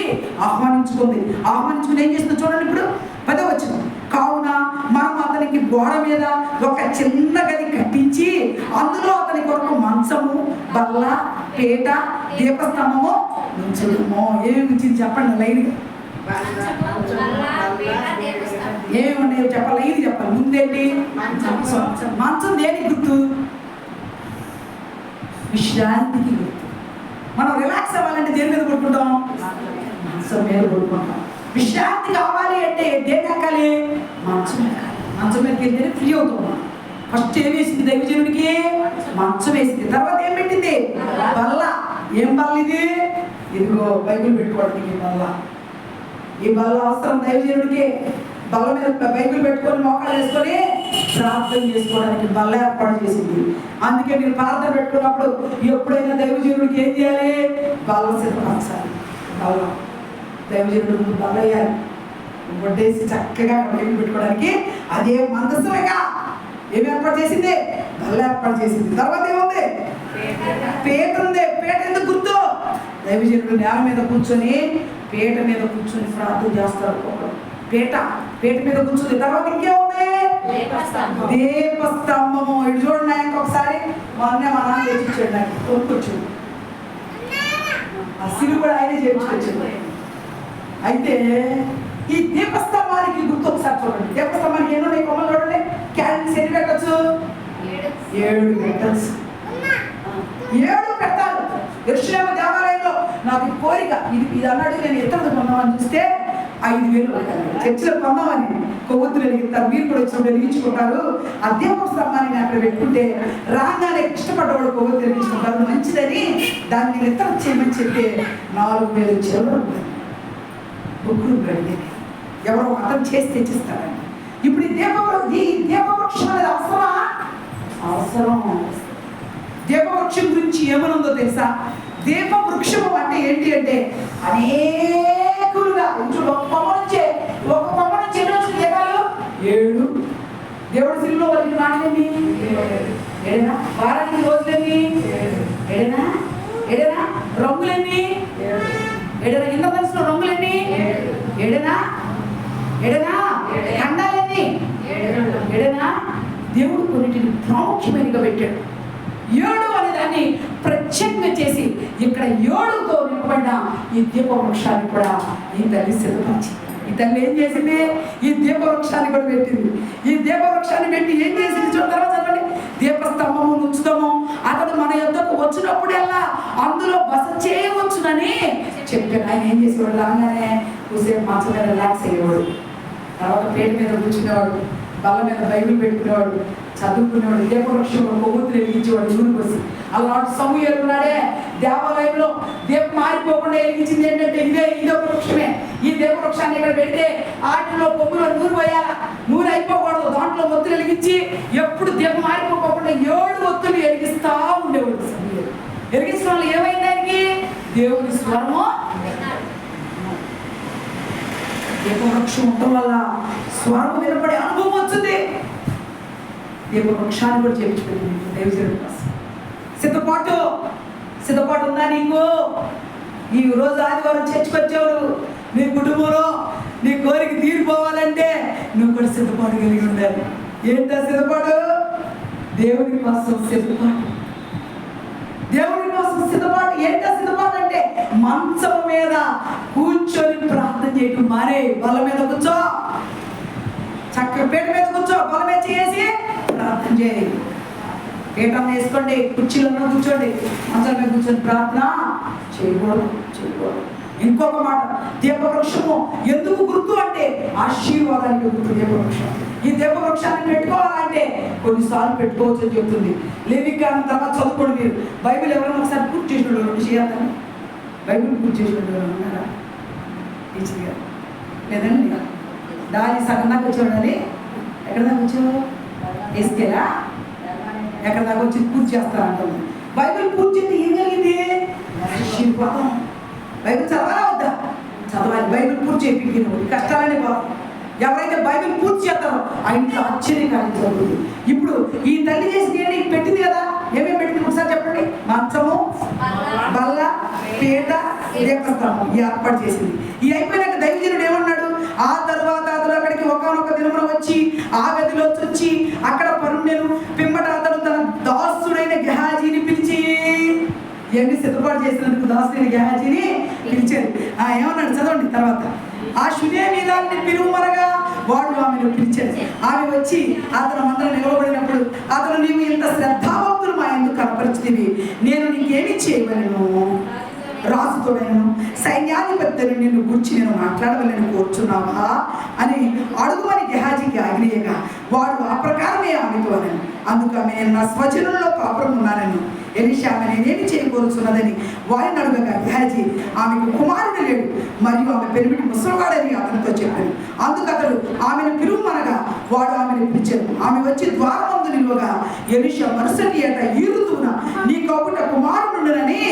ఆహ్వానించుకుంది. ఆహ్వానించుకుని ఏం చేస్తుందో చూడండి. ఇప్పుడు 10వ వచనం, కావున మనం అతనికి గోడ మీద ఒక చిన్న గది కట్టించి అందులో అతని కొరకు మంచము, బల్ల, పీట, దీపస్తంభము ఉంచుదాము. ఏమి ఉంచింది చెప్పండి లైన్గా. ఏమన్నా చెప్పాలి, ఇది చెప్పాలి. ముందేంటి? మంచం దేనికి గుర్తు? విశ్రాంతికి గుర్తు. మనం రిలాక్స్ అవ్వాలంటే దేని మీద పడుకుంటాం? మంచం మీద పడుకుంటాం. విశ్రాంతి కావాలి అంటే దేని ఎక్కాలి? మంచం ఎక్కాలి. మంచం మీదకి వెళ్తేనే ఫ్రీ అవుతాం. ఫస్ట్ ఏం వేసింది దైవజనుడికి? మంచం వేసింది. తర్వాత ఏం పెట్టింది? బల్ల. ఏం బల్ల ఇది? ఇదిగో బైబిల్ పెట్టుకోవడానికి బల్ల. ఈ బల్ల అవసరం దైవజనుడికి. బల్ల మీద బైబిల్ పెట్టుకొని మోకాలు వేసుకొని ప్రార్థన చేసుకోవడానికి బల్ల ఏర్పాటు చేసింది. అందుకే మీరు ప్రార్థన పెట్టుకున్నప్పుడు ఎప్పుడైనా దైవజనుడికి ఏం చేయాలి? బల్ల సిద్ధపరచాలి. బల్ల దైవజనుడు బల్ల వేయాలి, వడ్డేసి చక్కగా బైబిల్ పెట్టుకోవడానికి. అదే మందసమేగా ఏమి ఏర్పాటు చేసింది? బల్ల ఏర్పాటు చేసింది. తర్వాత ఏముంది? పీట ఉంది. పీట ఎందుకు గుర్తు? దైవజనుడు నేల మీద కూర్చొని పీట మీద కూర్చొని ప్రార్థన చేస్తారు. పీట మీద కూర్చుంది. తర్వాత ఇంకేముంది? దీపస్తంభము. ఇటు చూడండి, ఆయనకు ఒకసారి మొన్నే మా నాన్న చేయించాడు, నాకు కొనుక్కొచ్చాడు. ఆ సిరు కూడా ఆయనే చేయించుకొచ్చాడు. అయితే ఈ దీపస్తంభానికి గుర్తు ఒకసారి చూడండి. దీపస్తంభానికి ఎన్నో కొమ్మలు చూడండి. క్యాండిల్స్ ఎన్ని పెట్టచ్చు? 7 పెట్టచ్చు. 7 పెట్టాలి. యెరూషలేము దేవాలయంలో నాకు కోరిక, ఇది అన్నాడు. నేను ఎత్తు పొందామని చూస్తే 5,000 చర్చిలో పొందామని కొవ్వొత్తులు వెలిగిస్తారు. మీరు కూడా వచ్చినప్పుడు వెలిగించుకుంటారు. ఆ దీపస్తంభాన్ని అక్కడ పెట్టుకుంటే రాగానే ఇష్టపడ్డవాడు కొవ్వొత్తు వెలిగించుకుంటారు, మంచిదని దాన్ని నేను ఎత్తు చేయమని చెప్తే 4,000 చిల్లర బుక్కులు పెడితే ఎవరో ఒక అతను చేసి తెచ్చిస్తారండి. ఇప్పుడు ఈ దీపవృక్షం అనేది అవసరమా? అవసరం. దీపవృక్షం గురించి ఏమనుందో తెలుసా? దీపవృక్షము అంటే ఏంటి అంటే అనేకులుగా ఒక కొమ్మ నుంచి ఎన్ని వచ్చిన దీపాలు? 7. దేవుడు సిలువలో వాళ్ళకి నాణ్యని 7. వారానికి రోజులన్నీ 7. రంగులన్నీ 7. ఇంద్రధనుసులో రంగులన్నీ 7. ఖండాలన్నీ 7. దేవుడు కొన్నిటిని ప్రాముఖ్యమైనగా పెట్టాడు. 7 అనే దాన్ని ప్రత్యేకంగా చేసి ఇక్కడ 7తో నింపబడిన ఈ దీపవృక్షాన్ని కూడా ఈ తల్లి సిద్ధపరిచి, ఈ తల్లి ఏం చేసింది? ఈ దీపవృక్షాన్ని కూడా పెట్టింది. ఈ దీపవృక్షాన్ని పెట్టి ఏం చేసింది? చూడతారా, చదవండి. దీపస్తంభము ఉంచుతాము, అతడు మన యొద్దకు వచ్చినప్పుడల్లా అందులో బస చేయవచ్చునని చెప్పాను. ఆయన ఏం చేసేవాడు? రాగానే కూసేపు మంచం మీద రిలాక్స్ అయ్యేవాడు. తర్వాత పేట మీద కూర్చునేవాడు, బల్ల మీద బైబిల్ పెట్టుకునేవాడు, చదువుకునేవాడు. దీపవృక్షంలో కొవ్వొత్తులు వెలిగించేవాడు ఊరికి వచ్చి. అలాంటి సమూహలు ఉన్నాడే దేవాలయంలో దీపం మారిపోకుండా వెలిగించింది ఏంటంటే ఇదే వృక్షమే. ఈ దీపవృక్షాన్ని ఇక్కడ పెడితే వాటిలో కొమ్ములో నూనె పోయాలా, నూనె అయిపోకూడదు. దాంట్లో ఒత్తులు వెలిగించి ఎప్పుడు దీపం మారిపోకుండా 7 ఒత్తులు వెలిగిస్తా ఉండేవాడు సమూహలు. వెలిగించడం వల్ల ఏమైంది? దానికి దేవుని స్వరము. దీపవృక్షం ఉండటం వల్ల స్వరం వినపడే అనుభవం వచ్చింది. దీపవృక్షాన్ని కూడా చేయించుకుంటుంది దైవజనుడి కోసం. సిద్ధపాటు ఉందా నీకు? ఈ రోజు ఆదివారం చర్చకొచ్చావు, నీ కుటుంబంలో నీ కోరిక తీరిపోవాలంటే నువ్వు కూడా సిద్ధపాటు కలిగి ఉండాలి. ఏంటా సిద్ధపాటు? దేవుని కోసం సిద్ధపాటు. దేవుని కోసం సిద్ధపాటు. ఏంటా సిద్ధపాటు అంటే మంచం మీద కూర్చొని ప్రార్థన చేయటం మానే. బల్ల మీద కూర్చో, చక్కగా పీట మీద కూర్చో, బల్ల మీద చేసి ప్రార్థన చేయి. పీఠం వేసుకోండి, కుర్చీలో కూర్చోండి, మంచాల మీద కూర్చొని ప్రార్థన చేయకూడదు. ఇంకొక మాట, దీపవృక్షము ఎందుకు గుర్తు అంటే ఆశీర్వాదానికి గుర్తు దీపవృక్షం. ఈ దీప వృక్షాన్ని పెట్టుకోవాలంటే కొన్నిసార్లు పెట్టుకోవచ్చు అని చెప్తుంది. లేవికాండం తర్వాత చదువుకోండి మీరు. బైబిల్ ఎవరైనా ఒకసారి పూర్తి చేసినోడు విషయాన్ని బైబిల్ పూర్తి చేసినోడు ఉన్నారా టీచర్ గారు? లేదండి, దాని సగం దాకా వచ్చేవాడని. ఎక్కడ దాకా వచ్చావు? ఎస్కేలా ఎక్కడ దాకా వచ్చి పూర్తి చేస్తారంటాము. బైబిల్ పూర్తి చేస్తే ఏం జరిగింది? శిల్పం. బైబిల్ చదవాలా వద్దా? చదవాలి. బైబిల్ పూర్తి చేయించిన కష్టాలనే పోతాం. ఎవరైతే బైబిల్ పూర్తి చేస్తారో ఆ ఇంట్లో ఆశ్చర్యకార్యం జరుగుతుంది. ఇప్పుడు ఈ తల్లి చేసి పెట్టింది కదా, ఏమేమి పెట్టింది ఒకసారి చెప్పండి. మంచము, బల్ల, పీట, దీపస్తంభం ఏర్పాటు చేసింది. ఈ అయిపోయినాక దైవజనుడు ఏమన్నాడు? ఆ తర్వాత అతను అక్కడికి ఒకనొక దినమున వచ్చి ఆ గదిలో వచ్చి అక్కడ పరుండెను. పిమ్మట అతను తన దాసుడైన గెహాజీని పిలిచి, ఇవన్నీ సిద్ధపాటు చేసినందుకు దాసుడైన గెహాజీని పిలిచారు. ఏమన్నాడు చదవండి తర్వాత. ఆ షునేమీదాన్ని పిలువమనగా వాడు ఆమెను పిలిచాడు. ఆమె వచ్చి అతను మందరం నిలవబడినప్పుడు అతను, నీవు ఇంత శ్రద్ధావంతులు మా ఎందుకు కనపరిచితివి, నేను నీకేమి చేయవలను? రాజుతోడను సైన్యాధిపతిని నిన్ను గూర్చి నేను మాట్లాడవలని కోరుచున్నావా అని అడుగుమని గెహాజీకి ఆజ్ఞయగా వాడు ఆ ప్రకారమే ఆమెతో అనను. అందుకు ఆమె, నేను నా స్వజనుల్లో కాపురం ఉన్నానను. ఎలీషా ఆమె నేనేమి చేయకూరుచున్నదని వారిని అడుగగా గెహాజీ, ఆమెకు కుమారుడు లేడు మరియు ఆమె పెరిమిటి ముసలివాడని అతనితో చెప్పాను. అందుకు అతడు ఆమెను పిలువమనగా వాడు ఆమెను పిలిచాడు. ఆమె వచ్చి ద్వారమందు నిలువగా ఎలీషా మరుసటి ఏట ఈ ఋతువున నీ కౌపుట కుమారుడునని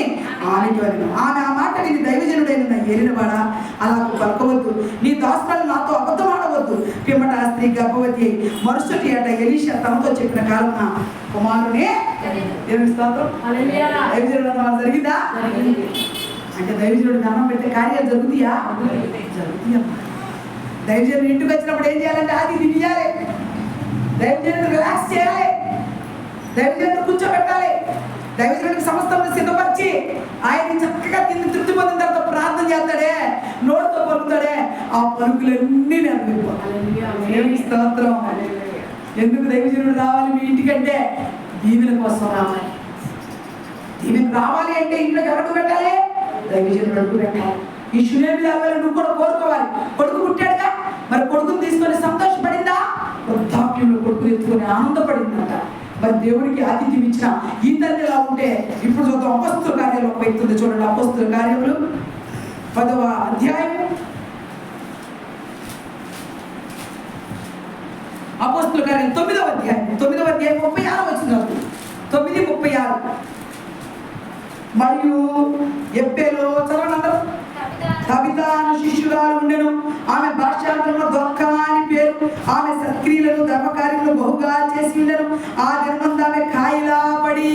ఆమెతో అనను. ఆమె ఆ మాట విని దైవజనుడైన ఏలినవాడా, అలా పలకవద్దు, నీ దాసులు నాతో అబద్ధం ఆడవద్దు. పిమ్మట ఆ స్త్రీ గర్భవతి అయి మరుసటి ఏట ఎలీషా తనతో చెప్పిన కాలమున కుమారునే దైవజనుడు జరిగిందా? అంటే దైవజనుడు దండం పెడితే కార్యాలు జరుగుతాయా? జరుగుతాయమ్మా. దైవజనుడు ఇంటికి వచ్చినప్పుడు ఏం చేయాలంటే అది ఇది చేయాలి. దైవజనుడు రిలాక్స్ చేయాలి. దైవజనుడు కూర్చోబెట్టాలి. దైవజనుడికి సమస్తం సిద్ధపరిచి ఆయన చక్కగా తిండి తృప్తి పొందిన తర్వాత ప్రార్థన చేస్తాడే, నోటితో పలుకుతాడే, ఆ పలుకులన్నీ నెరవేరిపోతాయి. స్తోత్రం. ఎందుకు దైవజనుడు రావాలి మీ ఇంటికంటే? దీవెన కోసం రావాలి. దీవెన రావాలి అంటే ఇంట్లోకి ఎవరికి పెట్టాలి? దైవజనుడు అడుగు పెట్టాలి. ఈ షునేమీదాన్ని నువ్వు కూడా కోరుకోవాలి. కొడుకు పుట్టాడుగా, మరి కొడుకుని తీసుకొని సంతోషపడిందా? వృద్ధాప్యంలో కొడుకుని ఎత్తుకొని ఆనందపడిందంట. మరి దేవుడికి ఆతిథ్యం ఇచ్చిన ఈ తల్లి ఎలా ఉంటే ఇప్పుడు చూద్దాం. అపొస్తలుల కార్యాలు ఒక వ్యక్తి ఉంది చూడండి. అపొస్తలుల కార్యములు 10వ అధ్యాయం. అపొస్తలుల కార్యం 9వ అధ్యాయం 36 వచనం. 9:36. మరియు ఎబ్బేలో చదవండి అందరూ. తబిత అను శిష్యురాలు ఉండెను. ఆమె భాషాంతరంలో దొక్క అని పేరు. ఆమె సత్క్రియలను ధర్మకార్యములు బహుగా చేసి ఉండెను. ఆ దినమందు ఆమె కాయిలా పడి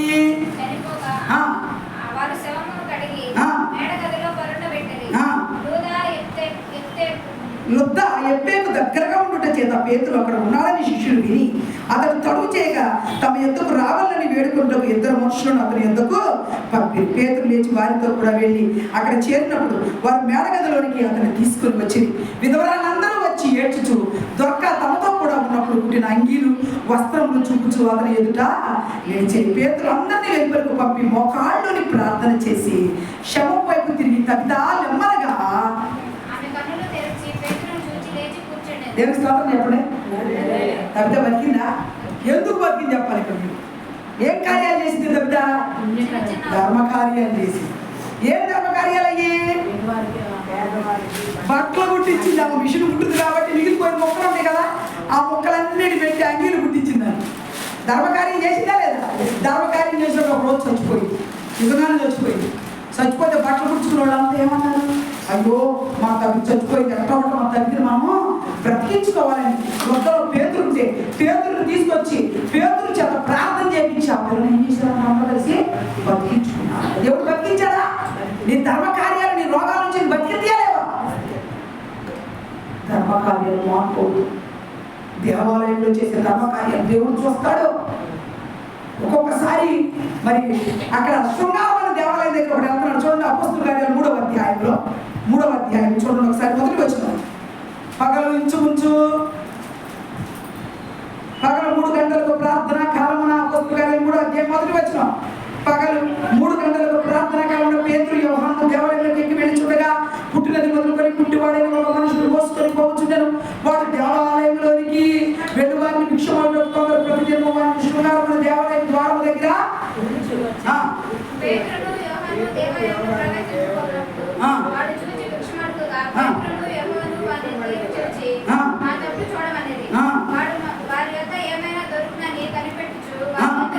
లుద్ద ఎబ్బేకు దగ్గరగా ఉండుట చేత పేతురు అక్కడ ఉన్నాడని శిష్యులు విని అతను తడువు చేయగా తమ ఎద్దుకు రావాలని వేడుకుంటూ ఇద్దరు మనుషులను అతని ఎద్దుకు పంపి పేతురు లేచి వారితో కూడా వెళ్ళి అక్కడ చేరినప్పుడు వారు మేడగదిలోనికి అతను తీసుకుని వచ్చి విధవరాలందరూ వచ్చి ఏడ్చుచు దొక్క తమతో కూడా ఉన్నప్పుడు పుట్టిన అంగీలు వస్త్రములు చూపుచు అతని ఎదుట లేచి పేతురు అందరినీ వెలుపలకు పంపి మోకాళ్ళలోని ప్రార్థన చేసి శవం వైపు తిరిగి తబితా లెమ్మనగా దేవుని స్తోత్రం చెప్పండి. తబిత బతికిందా? ఎందుకు బతికింది చెప్పాలి. ఇక్కడ ఏం కార్యాలు చేసింది తబిత? ధర్మకార్యాలు చేసింది. ఏం ధర్మకార్యాలు అయ్యి? బట్టలు కుట్టించింది. ఆమె మిషన్ కుట్టింది కాబట్టి మిగిలిపోయిన మొక్కలు ఉంటాయి కదా, ఆ మొక్కలన్నిటి పెట్టి అంగీలు కుట్టించిందని. ధర్మకార్యం చేసిందా లేదా? ధర్మకార్యం చేసినప్పుడు ఒక రోజు చచ్చిపోయింది. యుగనాన్ని చచ్చిపోయింది. చచ్చిపోతే బట్టలు కుట్టుకున్న వాళ్ళంతా ఏమన్నారు? అయ్యో మా తల్లి చచ్చిపోయింది, ఎక్కడ ఉంటాం, మా తల్లిని మనము బ్రతికించుకోవాలని మొత్తం పేతురుంటే పేతురుని తీసుకొచ్చి పేతురు చేత ప్రార్థన చేయించి ఆ పిల్లలు ఏం చేశారు? అందరూ కలిసి బతికించుకున్నారు. దేవుడు బతికించాడా? నీ ధర్మకార్యాలు నీ రోగాల నుంచి బతికించలేవా? ధర్మకార్యాలు మానుకోవద్దు. దేవాలయంలో చేసే ధర్మకార్యాలు దేవుడు చూస్తాడు. ఒక్కొక్కసారి మరి అక్కడ శృంగారమైన దేవాలయం దగ్గర ఒకటి వెళ్తున్నాడు చూడండి. అపొస్తలుల కార్యాలు 3వ అధ్యాయంలో 3వ అధ్యాయం చూడండి ఒకసారి. మొదటి వచనం. పగలు ఇంచుమించు పగలు 3 గంటలకు ప్రార్థన కాలమున. అపొస్తలుల కార్యాలు 3వ అధ్యాయం మొదటి వచనం. పగలు 3 గంటలకు ప్రార్థన కాలమున పేతురు యోహాను దేవాలయంలోకి ఎక్కి వెళ్ళి చూడగా పుట్టినది మొదలుకొని పుట్టివాడైన ఒక మనుషుడు మోసుకొని పోవచ్చుండెను. వాడు దేవాలయంలోనికి వెళ్ళి దేవుడు ప్రవేశించుకున్నప్పుడు వాడు చూచి భిక్షమడుగుగా పేతురును యోహాను వారిని తేరి చూచి మా తప్పు చూడమనేది. వాడు వారి యొద్ద ఏమైనా దొరుకునని కనిపెట్టుచు వారి వద్ద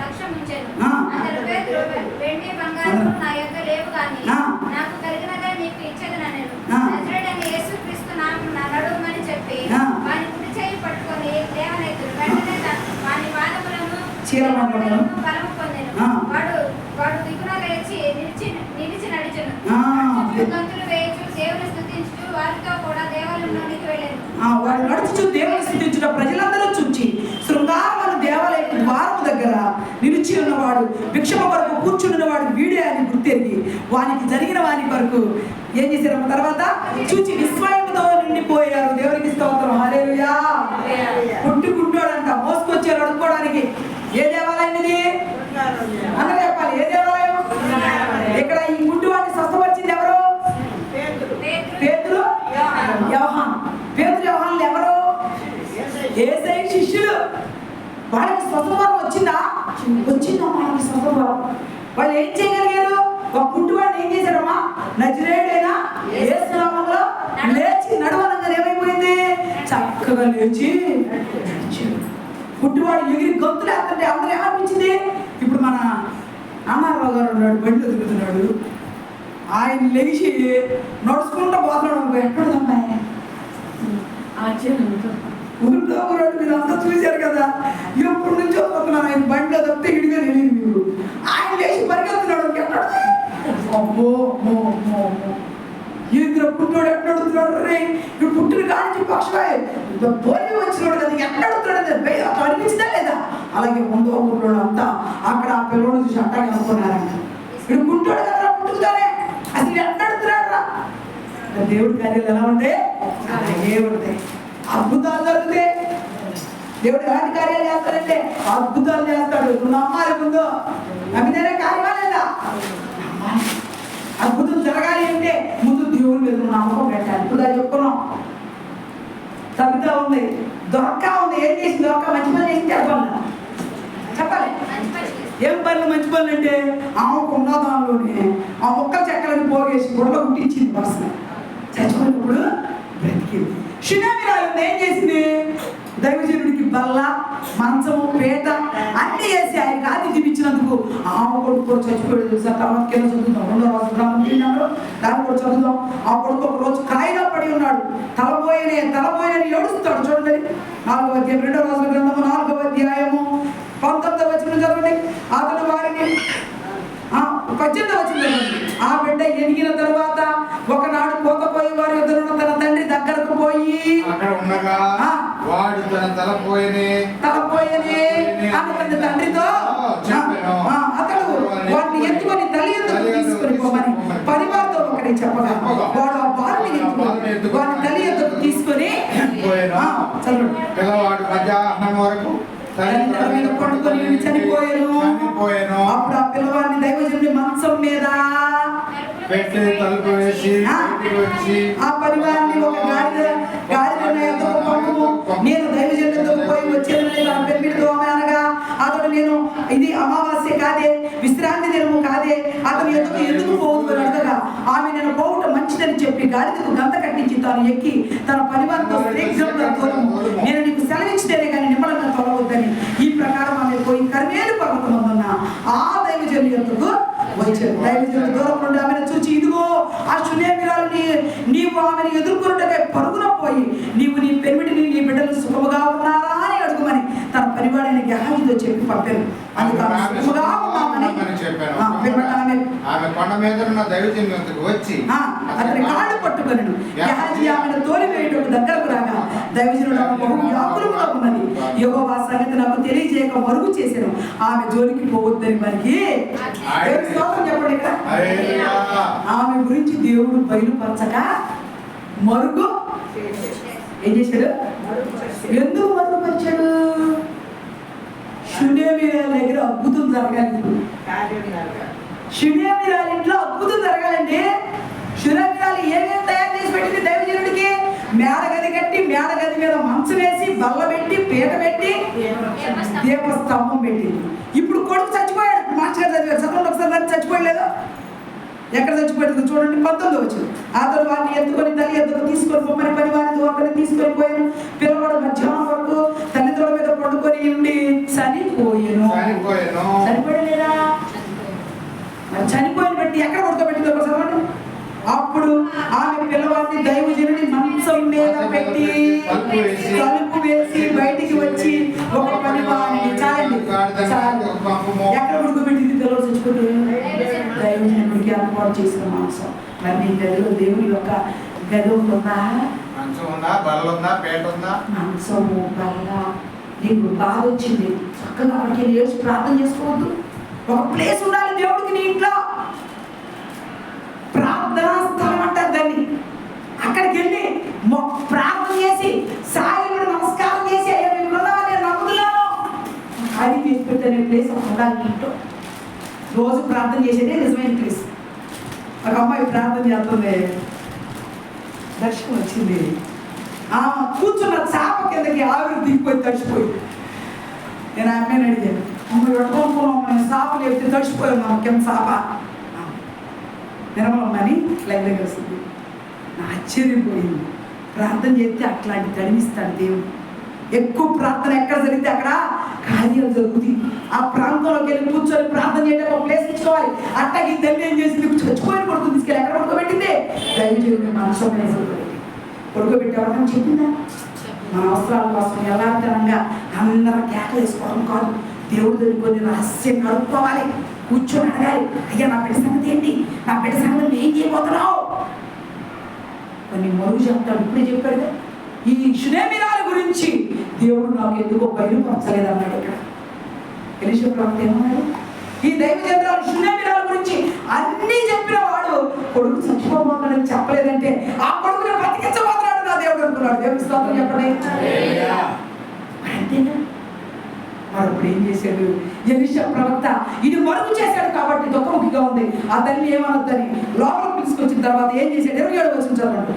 లక్ష్యం ఉంచెను. అందుకు పేతురు, వెండి బంగారం నా యొద్ద లేవు గాని నాకు కలిగినదే నీకు ఇచ్చేదనెను. నజరేయుడైన యేసుక్రీస్తు నామమున నడువమని చెప్పి వాని కుడి చెయ్యి పట్టుకొని లేవనెత్తురు. వెంటనే వాని పాదములను బలము పొందెను. వాడు దిగున లేచి నిలిచి నడిచెను. గంతులు వేయచు దేవుని స్తుతించుచు వారితో కూడా దేవాలయంలోనికి వెళ్ళాను. వాడు నడుచుచు దేవుని స్తుతించుట ప్రజలందరూ చూచి శృంగారమైన దేవాలయ ద్వారము దగ్గర నిలిచి ఉన్నవాడు భిక్షమ వరకు కూర్చున్నవాడు వీడే అని గుర్తెరిగి వానికి జరిగిన వాని వరకు ఏం చేశారు? తర్వాత చూచి విస్మయంతో నిండిపోయారు. దేవునికి స్తోత్రం, హల్లెలూయా. పుట్టుకుంటాడంట, మోసుకొచ్చారు అడుక్కోవడానికి. ఏ దేవాలయం ఇది అందరూ చెప్పాలి. ఏ దేవాలయం? ఇక్కడ ఈ గుడ్డు వాడిని స్వస్థపరిచింది ఎవరు? పేతురు, యోహాను. పేతురు, యోహానులు ఎవరు? యేసయ్య శిష్యులు. వాళ్ళకి స్వస్థవరం వచ్చిందా? వచ్చిందమ్మా వాళ్ళకి స్వస్థవరం. వాళ్ళు ఏం చేయగలిగారు? ఒక గుడ్డివాడిని ఏం చేశారమ్మా? నజరేయుడైన యేసు నామములో లేచి నడవనంగా ఏమైపోయింది? చక్కగా లేచి గుడ్డివాడు ఎగిరి గొంతులేస్తుంటే అందరూ ఏమనిపించింది? ఇప్పుడు మన అన్నారావు గారు ఉన్నాడు, బండిలో తిరుగుతున్నాడు. ఆయన లేచి నడుచుకుంటూ పోతున్నాడు. ఎక్కడదమ్మా ఊరిలో మీరు అంతా చూశారు కదా, ఎప్పటి నుంచో పోతున్నాను. ఆయన బండిలో తప్పితే ఇడిగా తెలియదు మీరు. ఆయన లేచి పరిగెత్తున్నాడు. ఎక్కడ అమ్మో ఇద్దరు పుట్టినోడు ఎక్కడుతున్నాడు రే? ఇప్పుడు పుట్టిన కానించి పక్షమే పోయి వచ్చినాడు కదా, ఎక్కడుతున్నాడు అనిపించిందా లేదా? అలాగే ముందు ఊళ్ళో అంతా అక్కడ ఆ పిల్లలు చూసి అట్టాగే అనుకున్నారంట. ఇప్పుడు పుట్టాడు కదా పుట్టుకుతానే, అసలు ఎక్కడుతున్నాడు రా? దేవుడి కార్యాలు ఎలా ఉంటాయి? అలాగే ఉంటాయి. అద్భుతాలు జరుగుతాయి. దేవుడు ఎలాంటి కార్యాలు చేస్తాడంటే అద్భుతాలు చేస్తాడు. నువ్వు నమ్మాలి. ముందు నమ్మితేనే కార్యమా లేదా? అద్భుతం జరగాలి అంటే ముందు దేవుడి మీద నమ్మకం పెట్టాలి. ఇప్పుడు అది చెప్పుకున్నాం. తగ్గుతా ఉంది, దొరక్క ఉంది. ఏం చేసి దొరక్క మంచి పని చేసి చెప్పాలి. ఏం పనులు మంచి పనులు అంటే ఆమెకు ఉన్న దానిలోనే ఆ మొక్కల చెక్కలని పోగేసి బుడలో కుట్టించింది. పర్సన చచ్చిపోయినప్పుడు బ్రతికింది. షునేమిరాలు ఏం చేసింది? దైవజనుడికి బల్ల, మంచము, పేట అన్ని చేసి ఆయనకి ఆతిథ్యం ఇచ్చినందుకు ఆమె కొడుకు కూడా చచ్చిపోయాడు. తెలుసా? తర్వాత కింద చదువుతాం. 2వ రాజు దాన్ని కూడా చదువుతాం. ఆ కొడుకు ఒక రోజు కాయిగా పడి ఉన్నాడు. తలపోయని ఏడుస్తాడు. చూడండి 4వ అధ్యాయం 2వ రాజుల గ్రంథము 4వ అధ్యాయము 19వ వచనం చదవండి. అతడు వారిని 18వ వచనం ఆ బిడ్డ ఎదిగిన తర్వాత ఒకనాడు పోకపోయి వారి ఎదురున్న తన తండ్రి దగ్గరకు పోయి అక్కడ ఉండగా వాడు తన తలపోయనే అని తన తండ్రితో అతడు వాడిని ఎత్తుకొని తల్లి ఎత్తుకు తీసుకొని పోమని పరివారితో ఒకటి చెప్పగా వాడు ఆ బాలుని ఎత్తుకొని వాడి తల్లి ఎత్తుకు తీసుకొని పిల్లవాడు మధ్యాహ్నం వరకు పడుకొని చనిపోయాను. అప్పుడు ఆ పిల్లవాడిని దైవజనుడి మంచం మీద పెట్టి తలుపు వేసి ఆ పరివారాన్ని ఒక నేను దైవజనుడితో పోయి వచ్చేదని నా పెంపిడితో అనగా అతడు నేను ఇది అమావాస్య కాదే, విశ్రాంతి దినము కాదే, అతను ఎందుకు పోవద్దు అని అడగగా ఆమె నేను పోవటం మంచిదని చెప్పి గాడిదకు గంత కట్టించి తాను ఎక్కి తన పరివారంతో శీఘ్రంగా తోలము నేను నీకు సెలవిచ్చితేనే కానీ నిమ్మలంగా తొలవద్దని ఈ ప్రకారం ఆమె పోయి కర్మేలు పర్వతమందున్న ఆ దైవజనుడి యొద్దకు వచ్చారు. దైవజనుడు దూరం నుండి ఆమెను చూచి ఇదిగో ఆ షునేమిరాలుని నీవు ఆమెను ఎదుర్కొన్నట్టుగా పరుగున పోయి నీవు నీ పెనిమిటిని నీ బిడ్డలు సుఖముగా ఉన్నారా అని అడుగుమని తన పరివాడైన గెహాజీతో చెప్పి పంపారు. అందుకు ఆమె సుఖముగా ఉన్నామని ఆమె కొండ మీద ఉన్న దైవజనుడి వద్దకు వచ్చి అతని కాళ్ళు పట్టుకొనెను. గెహాజీ ఆమెను తోలివేయుటకు దగ్గరకు రాగా దైవజనుడు ఆమె బహు వ్యాకులముగా ఉన్నది, యెహోవా సంగతి నాకు తెలియజేయక మరుగు చేశాను, ఆమె జోలికి పోవద్దని మనకి చెప్పండి. ఇక్కడ ఆమె గురించి దేవుడు బయలుపరచక మరుగు ఏం చేశాడు? ఎందుకు మరుగుపరిచాడు? షునేమిరాల దగ్గర అద్భుతం జరగాలి. షునేమిరాల ఇంట్లో అద్భుతం జరగాలండి. షునేమిరాలు ఏమేమి తయారు చేసి పెట్టింది దైవజనుడికి? మేడగది కట్టి మేడగది మీద మంచం వేసి బల్ల పెట్టి పీట పెట్టి దీపస్తంభం పెట్టింది. ఇప్పుడు కొడుకు చచ్చిపోయాడు. మాస్టర్ గారు చదివారు, చదవండి ఒకసారి. చచ్చిపోయలేదు. ఎక్కడ చచ్చిపోయింది చూడండి 19 వచ్చింది. అతడు వారిని ఎత్తుకొని తల్లి ఎత్తుకు తీసుకొని పొమ్మని పని వారిని ఒకరిని తీసుకొని పోయాను. పిల్లవాడు మధ్యాహ్నం వరకు తల్లిదండ్రుల మీద పడుకొని ఉండి చనిపోయాను. చనిపోయలేదా? మరి చనిపోయిన బట్టి ఎక్కడ పడుకోబెట్టింది ఒకసారి. అప్పుడు ఆమె పిల్లవాడిని దైవజనుని మంచం మీద పెట్టి తలుపు వేసి బయటికి వచ్చి ఒక పని వారిని ఎక్కడ పడుకోబెట్టింది? పిల్లలు చచ్చిపోతే దైవజనుడికి ఏర్పాటు చేసిన మాంసం. మరి నీ గదిలో దేవుని యొక్క గది ఉంటుందా? మంచము బల్ల. నీకు బాధ వచ్చింది, చక్కగా వాడికి ఏడ్చి ప్రార్థన చేసుకోవద్దు. ఒక ప్లేస్ ఉండాలి దేవుడికి నీ ఇంట్లో. ప్రార్థనా స్థలం అంటారు దాన్ని. అక్కడికి వెళ్ళి ప్రార్థన చేసి సాయిని నమస్కారం చేసి నేను నమ్ముతున్నాను అది చేసి పెట్టనే ప్లేస్ ఉండాలి ఇంట్లో. రోజు ప్రార్థన చేసేదే నిజమైన ప్లేస్. ఒక అమ్మాయి ప్రార్థన చేస్తుంది, దర్శనం వచ్చింది. కూర్చున్న చాప కిందకి ఆవిరి దిగిపోయి తడిచిపోయింది. నేను అమ్మాయిని అడిగాను, అమ్మాయి పెట్టుకోనుకున్నాం చాపలు ఎత్తి తడిచిపోయాను కింద చాప నిర్మలమ్మని లైవ్ దగ్గర వస్తుంది. నా ఆశ్చర్యపోయింది. ప్రార్థన చేస్తే అట్లాంటి తడిమిస్తాడు దేవుడు. ఎక్కువ ప్రార్థన ఎక్కడ జరిగితే అక్కడ కార్యాలు జరుగుతాయి. ఆ ప్రాంతంలోకి వెళ్ళి కూర్చొని ప్రార్థన చేయడం ఒక ప్లేస్ ఇచ్చుకోవాలి. అట్టకి తల్లి ఏం చేసింది? చచ్చిపోయిన కొడుకు తీసుకెళ్ళి ఎక్కడ పడుకోబెట్టింది? దైవజనుడి మనసు పడుకోబెట్టి ఎవరైనా చెప్పిందా? మన అవసరాల కోసం యథార్థంగా అందరం కేకలు వేసుకోవడం కాదు. దేవుడు దగ్గరికి రహస్యం కడుక్కోవాలి. కూర్చొని అడగాలి, అయ్యా నా బిడ్డ సంగతి ఏంటి? నా బిడ్డ సంగతి ఏం చేయబోతున్నావు? కొన్ని మరుగు చెప్తాడు. ఇప్పుడే చెప్పాడు ఈ షునేమిరాల గురించి దేవుడు నాకు ఎందుకో బయలుపరచలేదన్నాడు. ఇక్కడ ఎలీషా ప్రవక్త ఏమన్నాడు? ఈ దైవజనురాలు షునేమిరాల గురించి అన్నీ చెప్పిన వాడు కొడుకు చచ్చిపోబోతున్నాడని చెప్పలేదంటే ఆ కొడుకుని బతికించబోతున్నాడు నా దేవుడు అనుకున్నాడు. దేవుడి స్తోత్రం చెప్పండి. అంతేనా? వాడు ఇప్పుడు ఏం చేశాడు? ఎలీషా ప్రవక్త ఇది మరుగు చేశాడు కాబట్టి దుఃఖముఖిగా ఉంది. ఆ తల్లి ఏమనొద్దని లోపలికి తీసుకొచ్చిన తర్వాత ఏం చేశాడు? 27వ వచనం చదవండి.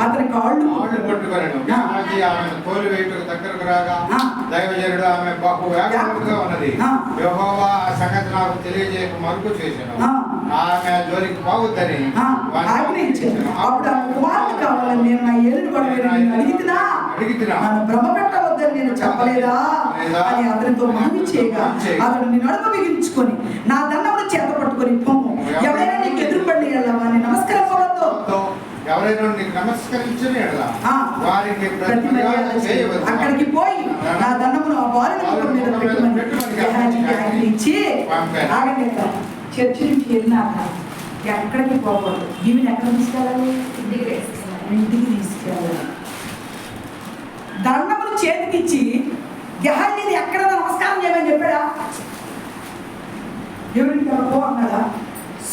అతని కాళ్ళు దైవజనుడు ఆమె బహు వేగంగా ఉన్నది. యెహోవా ఆ సంగతి నాకు తెలియజేయక మరుగు చేశాను. ఆమె జోలికి పోవద్దని ఆజ్ఞయించాను. అప్పుడు ఆ కుమార్తె కావాలని నేను నా ఏలుని పడలేదని అడిగినా నన్ను భ్రమ పెట్టవద్దని నేను చెప్పలేదా అని అతనితో మనవి చేయగా అతను నీ నడుమ బిగించుకొని నా దండమును చేత పట్టుకొని పొమ్ము. ఎవరైనా నీకు ఎదురుపడి వెళ్ళామని నమస్కరించవద్దు. ఎవరైనా నీకు నమస్కరించని అక్కడికి పోయి నా దండమును ఆ బాలుని మీద పెట్టుమని ఇచ్చి ఆగండి. చర్చి నుంచి వెళ్ళినాక ఎక్కడికి పోకూడదు. దీవిని ఎక్కడ తీసుకెళ్ళాలి? ఇంటికి తీసుకెళ్ళాలి. దండమును చేతికిచ్చి గెహాజీని ఎక్కడ నమస్కారం చేయమని చెప్పాడా? ఎవరికి పో అన్నాడా?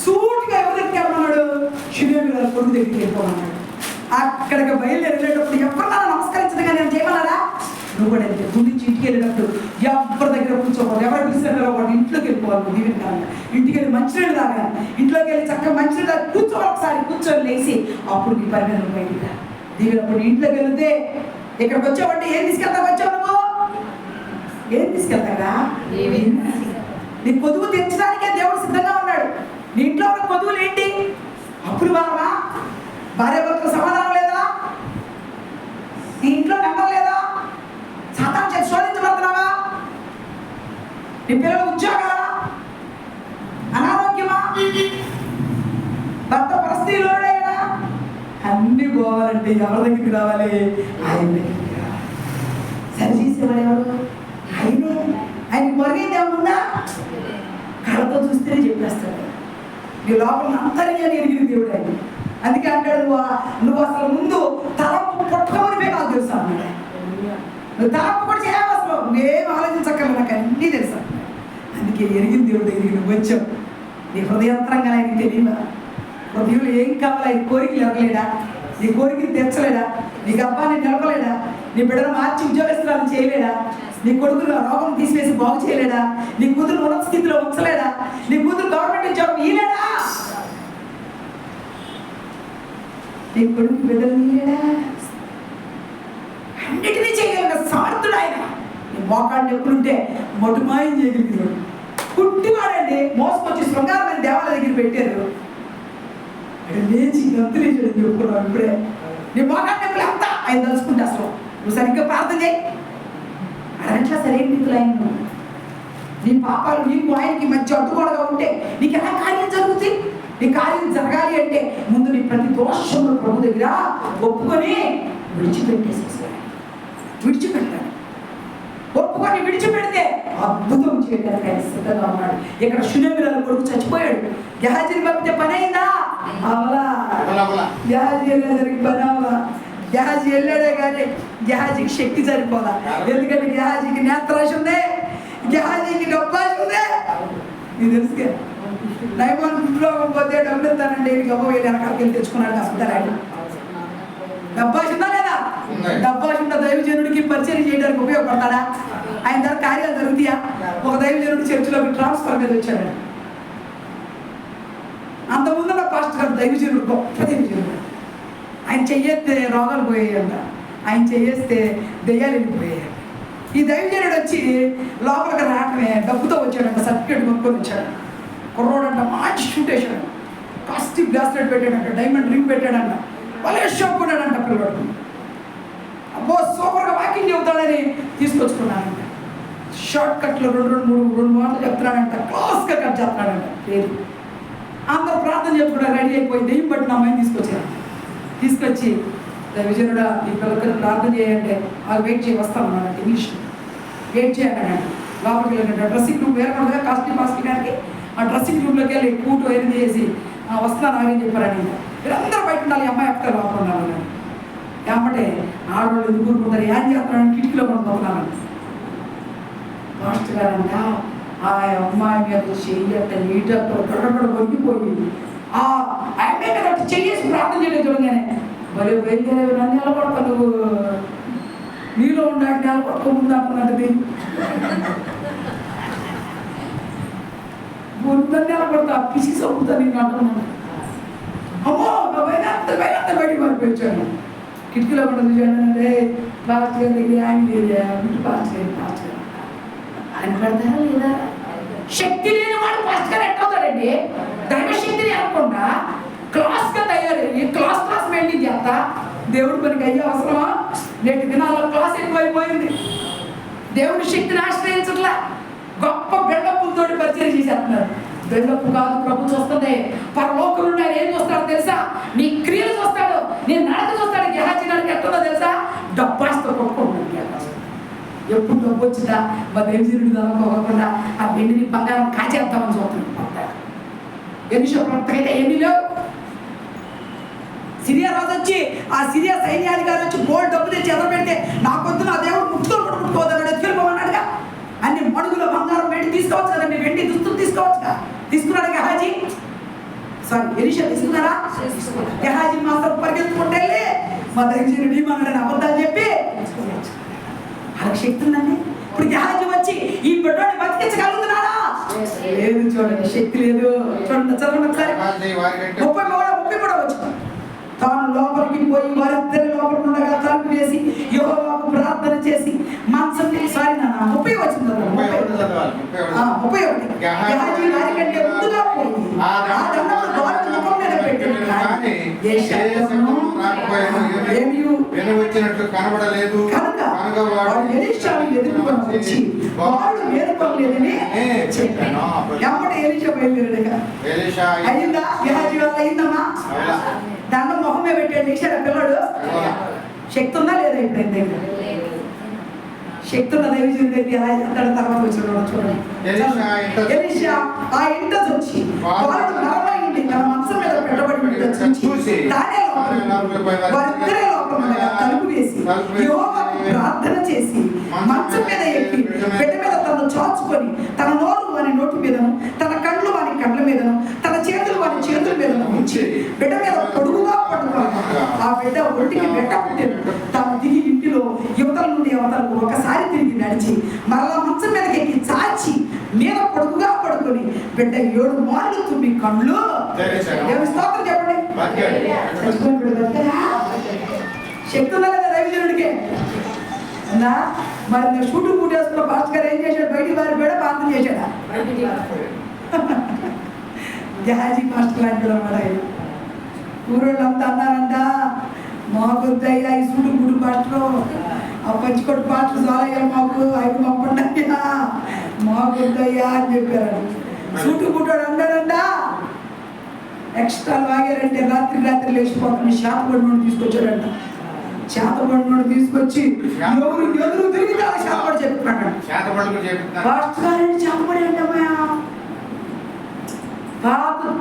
సూటిగా ఎవరికి వెళ్ళమన్నాడు? షునేమిరాల కొడుకు దగ్గరికి వెళ్ళిపోమన్నాడు. అక్కడికి బయలుదేరేటప్పుడు ఎవరికైనా నమస్కరించదుగా నేను చేయమన్నాడా? నువ్వు కూడా వెళ్తే గురించి ఇంటికి వెళ్ళేటప్పుడు ఎవరి దగ్గర కూర్చోకూడదు. ఎవరు పిలిచారో వాడు ఇంట్లోకి వెళ్ళిపోవాలి. దీవెన కాలంగా ఇంటికి వెళ్ళి మంచినీళ్ళు తాగాలి. ఇంట్లోకి వెళ్ళి చక్కగా మంచినీళ్ళు తాగి కూర్చోవాలి. ఒకసారి కూర్చొని లేచి అప్పుడు నీ పని మీద నువ్వు బయటికి దీవెనప్పుడు ఇంట్లోకి వెళ్తే ఇక్కడికి వచ్చావంటే ఏం తీసుకెళ్తావు? వచ్చావు నువ్వు ఏం తీసుకెళ్తారా? నీ కొదువు తెచ్చడానికే దేవుడు సిద్ధంగా ఉన్నాడు. నీ ఇంట్లో ఉన్న కొదువులు ఏంటి? అప్పుడు వాళ్ళ భార్య భర్తలు సమాధానం లేదా? నీ ఇంట్లో నెంబర్ లేదా? సాతాను చేసి శోధించబడుతున్నావా? నీ పిల్లల ఉద్యోగాలా? అనారోగ్యమా? భర్త పరిస్థితిలో అన్ని పోవాలంటే ఎవరి దగ్గరికి రావాలి? ఆయన దగ్గరికి రావాలి. సరి చేసేవాడు ఎవరు? ఆయనే. ఆయన మరుగైతే ఏమన్నా కళ్ళతో చూస్తేనే చెప్పేస్తాడు. నీ లోపల అంతర్యాన్ని ఎరిగిన దేవుడు ఆయన. అందుకే అంటాడు, నువ్వు అసలు ముందు తలపు పుట్టమనిపే నాకు తెలుసు అన్నాడు. నువ్వు తలపు కూడా చేయాలి. అసలు నువ్వేం ఆలోచించక్కర్లేదు, నాకు అన్నీ తెలుసు. అందుకే ఎరిగిన దేవుడు దగ్గరికి నువ్వు వచ్చావు. నీ హృదయంతరంగా ఆయనకి తెలియదా? హృదయంలో ఏం కావాలి? ఆయన కోరికలు ఎరగలేడా? నీ కోరికలు తెచ్చలేడా? నీ గర్భాన్ని నిలపలేడా? నీ బిడ్డను మార్చి ఉద్యోగస్తులను చేయలేడా? నీ కొడుకులు రోగం తీసివేసి బాగు చేయలేడా? నీ కూతురు ఉన్నత స్థితిలో ఉంచలేడా? నీ కూతురు గవర్నమెంట్ ఉద్యోగం ఇయ్యలేడా? నీ కొడుకు బిడ్డలు ఇయ్యలేడా? అన్నిటినీ చేయగలిగిన సమర్థుడు ఆయన. నీ మోకాళ్ళు ఎప్పుడుంటే మొట్టుమాయం చేయగలిగినాడు. పుట్టివాడండి మోసుకొని లేచి గంతులేసాడని చెప్పుకున్నావు ఇప్పుడే. నీ మోకాళ్ళ నొప్పులు అంతా ఆయన తలుచుకుంటే అసలు నువ్వు సరిగ్గా ప్రార్థన చేయి. అట్లా సరైన రీతిలో ఆయన నీ పాపాలు నీకు ఆయనకి మధ్య అడ్డుగోడగా ఉంటే నీకు ఎలా కార్యం జరుగుతుంది? నీ కార్యం జరగాలి అంటే ముందు నీ ప్రతి దోషంలో ప్రభు దగ్గర ఒప్పుకొని విడిచిపెట్టేసేసాడు. విడిచిపెట్టాడు. ఒప్పుకొని విడిచిపెడితే అద్భుతం చేయడానికి ఆయన సిద్ధంగా ఉన్నాడు. ఇక్కడ షునేమిరాల కొడుకు చచ్చిపోయాడు. గెహాజీని పంపితే పని అయిందా? అవలా. గెహాజీ వెళ్ళేసరికి పని అవలా. గెహాజీ వెళ్ళాడే కానీ గెహాజీకి శక్తి సరిపోదా. ఎందుకంటే గెహాజీకి నేత్రాశ ఉంది, గెహాజీకి డబ్బాశ ఉంది. నీకు తెలుసుగా నైమాన్లో పోతే డబ్బులు ఇస్తానండి గొప్ప వెళ్ళి వెనకాలకి వెళ్ళి తెచ్చుకున్నాడు అసలు. డబ్బాశ ఉందా లేదా? డబ్బాశ ఉన్న దైవజనుడికి పరిచయం చేయడానికి ఉపయోగపడతాడా? ఆయన దగ్గర కార్యాలు జరుగుతాయా? ఒక దైవజనుడు చర్చిలోకి ట్రాన్స్ఫర్ మీద వచ్చాడు. అంతకుముందు నా పాస్టర్ గారు దైవజనుడు, గొప్ప దైవజనుడు. ఆయన చెయ్యేస్తే రోగాలు పోయాయంట, ఆయన చెయ్యేస్తే దెయ్యాలు వెళ్ళిపోయాయి. ఈ దైవజనుడు వచ్చి లోపలికి రావటమే డబ్బుతో వచ్చాడంట. సర్టిఫికేట్ కొనుక్కొని వచ్చాడు. కుర్రోడంట మంచి షూట్ వేసాడు, కాస్టిక్ బ్రాస్లెట్ పెట్టాడంట, డైమండ్ రింగ్ పెట్టాడంట, వాళ్ళే షాప్ కొన్నాడంట పిల్లవాడు. అబ్బో సూపర్గా వాకింగ్ చెబుతాడని తీసుకొచ్చుకున్నాడంట. షార్ట్ కట్లో రెండు మాటలు చెప్తున్నాడంట, క్లాస్గా కట్ చేస్తున్నాడంట. లేదు అందరూ ప్రార్థన చేసుకుంటా రెడీ అయిపోయి దెయ్యం పట్టిన అమ్మాయిని తీసుకొచ్చి విజయుడా ఈ పిల్లలకి ప్రార్థన చేయండి, వాళ్ళు వెయిట్ చేయి వస్తామన్నాడంట. ఇంగ్లీష్ వెయిట్ చేయాలంటే లోపలికి వెళ్ళినట్టు డ్రెస్సింగ్ రూమ్ వేరకుండా కాస్ట్లీ గారికి ఆ డ్రెస్సింగ్ రూమ్లోకి వెళ్ళి కూటు అయిన చేసి వస్తాను అని చెప్పారని. వీళ్ళందరూ బయట ఉండాలి, అమ్మాయి అక్క లోపల ఉండాలి. ఏమంటే ఆడవాళ్ళు ఎందుకు ఊరుకుంటారు, ఏం చేస్తున్నారని కిటికీలో కొనుక్కుంటున్నాను. మాస్టర్ గారంట ఆ అమ్మాయి మీద చెయ్యట నీటతో గడగడ వణికిపోయింది. ఆ అమ్మాయి మీద చెయ్యేసి ప్రార్థన చేయడం చూడగానే మరి బయలుదేరే నన్ను నిలబడతా, నువ్వు నీలో ఉండాలి నిలబడక ముందు అంటున్నది నిలబడతా పిసి సొప్పుతా నీకు అంటున్నాను. అమ్మో అంత బయట పడిపోయాను. కిటికీలో కూడా చూసానంటే పాస్ట్ గారి దగ్గర ఆయన లేదు, పాస్ట్ గారు ఆయన పెడతారా లేదా? శక్తి లేని వాడు పాస్ట్ గారు ఎట్టవుతాడండి? దైవశక్తిని అనకుండా క్లాస్గా తయారయ్యి క్లాస్ మెయింటైన్ చేస్తా దేవుడి పనికి అయ్యే అవసరమా? నేటి దినాల్లో క్లాస్ ఎక్కువైపోయింది. దేవుడి శక్తిని ఆశ్రయించట్లా, గొప్ప బెల్లప్పులతో పరిచయం చేసేస్తున్నారు. బెల్లప్పు కాదు ప్రభు చూస్తుంది. పరలోకం నుండి ఆయన ఏం చూస్తాడో తెలుసా? నీ క్రియలు చూస్తాడు, నీ నడక చూస్తాడు. గెహాజీ నడక ఎట్టుందో తెలుసా? డబ్బాస్తో కొట్టుకుంటున్నాడు. ఎప్పుడు డబ్బు వచ్చిందా మా దేవజీరుడు దొరకకుండా ఆ వెండిని బంగారం కాచేద్దామని చూస్తున్నాడు. ఎన్ని శుభ్రతకైతే ఎన్ని లేవు. సిరియా రాజు వచ్చి ఆ సిరియా సైన్యాధికారి వచ్చి గోల్డ్ డబ్బు తెచ్చి ఎదురు పెడితే నాకొద్దు, నా దేవుడు ముట్టుకోదన్నాడు, ఎత్తుకెళ్ళిపోమన్నాడుగా. అన్ని మడుగుల బంగారం వెండి తీసుకోవచ్చు కదండి, వెండి దుస్తులు తీసుకోవచ్చుగా. తీసుకున్నాడు గెహాజీ, ఎలీషా తీసుకున్నారా? గెహాజీ మాత్రం పరిగెత్తుకుంటే వెళ్ళి మా దైవజనుడు ఏమన్నాడని అబద్ధాలు చెప్పి వాళ్ళకి శక్తి ఉందండి. ఇప్పుడు గెహాజీ వచ్చి ఈ బిడ్డని బతికించగలుగుతున్నాడా? లేదు. చూడండి, శక్తి లేదు. చూడండి, చదవండి ఒకసారి. 30 కూడా వచ్చు. తాను లోపలికి పోయి వారిద్దరి లోపల ఉండగా తలుపు వేసి యెహోవాకు ప్రార్థన చేసి మంచం మీద 30 వచ్చింది. 31 గెహాజీ వారికంటే ముందుగా పోయి ఆ దండమును దావీదు ముఖం మీద పెట్టాడు. కనబడలేదు కనుక వాడు ఎలీషాను ఎదుర్కొని వచ్చి వాడు వేరుకోలేదని చెప్పాను. ఎప్పుడు ఎలీషా బయలుదేరాడుగా అయిందా? గెహాజీ వల్ల అయిందమ్మా? దండం మొహమే పెట్టాడు ఎలీషా పిల్లడు. శక్తి ఉందా లేదా? ఎప్పుడైతే శక్తి ఉన్న దైవజనుడి తర్వాత వచ్చిన చూడండి. ఎలీషా ఆ ఇంటి వచ్చి వాడు నరమైంది తన మంచం మీద పెట్టబడి చూసి వారిద్దరే లోపల తలుపు వేసి యెహోవాకు ప్రార్థన చేసి మంచం మీద ఎక్కి బిడ్డ మీద తను చాచుకొని తన నోరు వాని నోటి మీదను తన కళ్ళు వాని కళ్ళ మీదను తన చేతులు వాని చేతుల మీదను ఉంచి బిడ్డ మీద పొడుగుగా పట్టుకున్నాడు. ఆ బిడ్డ ఒంటికి బిడ్డ పుట్టింది. తాను దిగి ఇంటిలో యువతల నుండి యువతలకు ఒకసారి తిరిగి నడిచి మరలా మంచం మీదకి ఎక్కి చాచి మీద పొడుగుగా పడుకొని బిడ్డ 7 మార్లు తుమ్మి కళ్ళు స్తోత్రం చెప్పండి. శక్తి ఉందా లేదా దైవజనుడికి? అన్నా మరి షూటు కూటేసుకున్న పాస్టర్ గారు ఏం చేశాడు? బయటికి పారిపోయాడా? ప్రార్థన చేశాడా? గెహాజీ పాస్టర్ లాంటి అన్నమాట. ఊరోళ్ళంతా అన్నారంట, మాకొద్దయ్యా ఈ సుడు గుడి పాటలు, ఆ పంచికొట్టు పాటలు చాలయ్యా మాకు, అవి పంపండి అయ్యా, మాకొద్దయ్యా అని చెప్పారు. సూటు గుడ్డోడు అన్నాడంట, ఎక్స్ట్రా లాగారంటే రాత్రి లేచిపోతుంది. చేతపడినోడు తీసుకొచ్చాడంట. చేతపడినోడు తీసుకొచ్చి ఎవరు ఎదురు తిరిగితే ఆ చేతపడి చెప్తున్నాడు. పాస్టర్ గారంటే చేతపడి అంటమ్మా,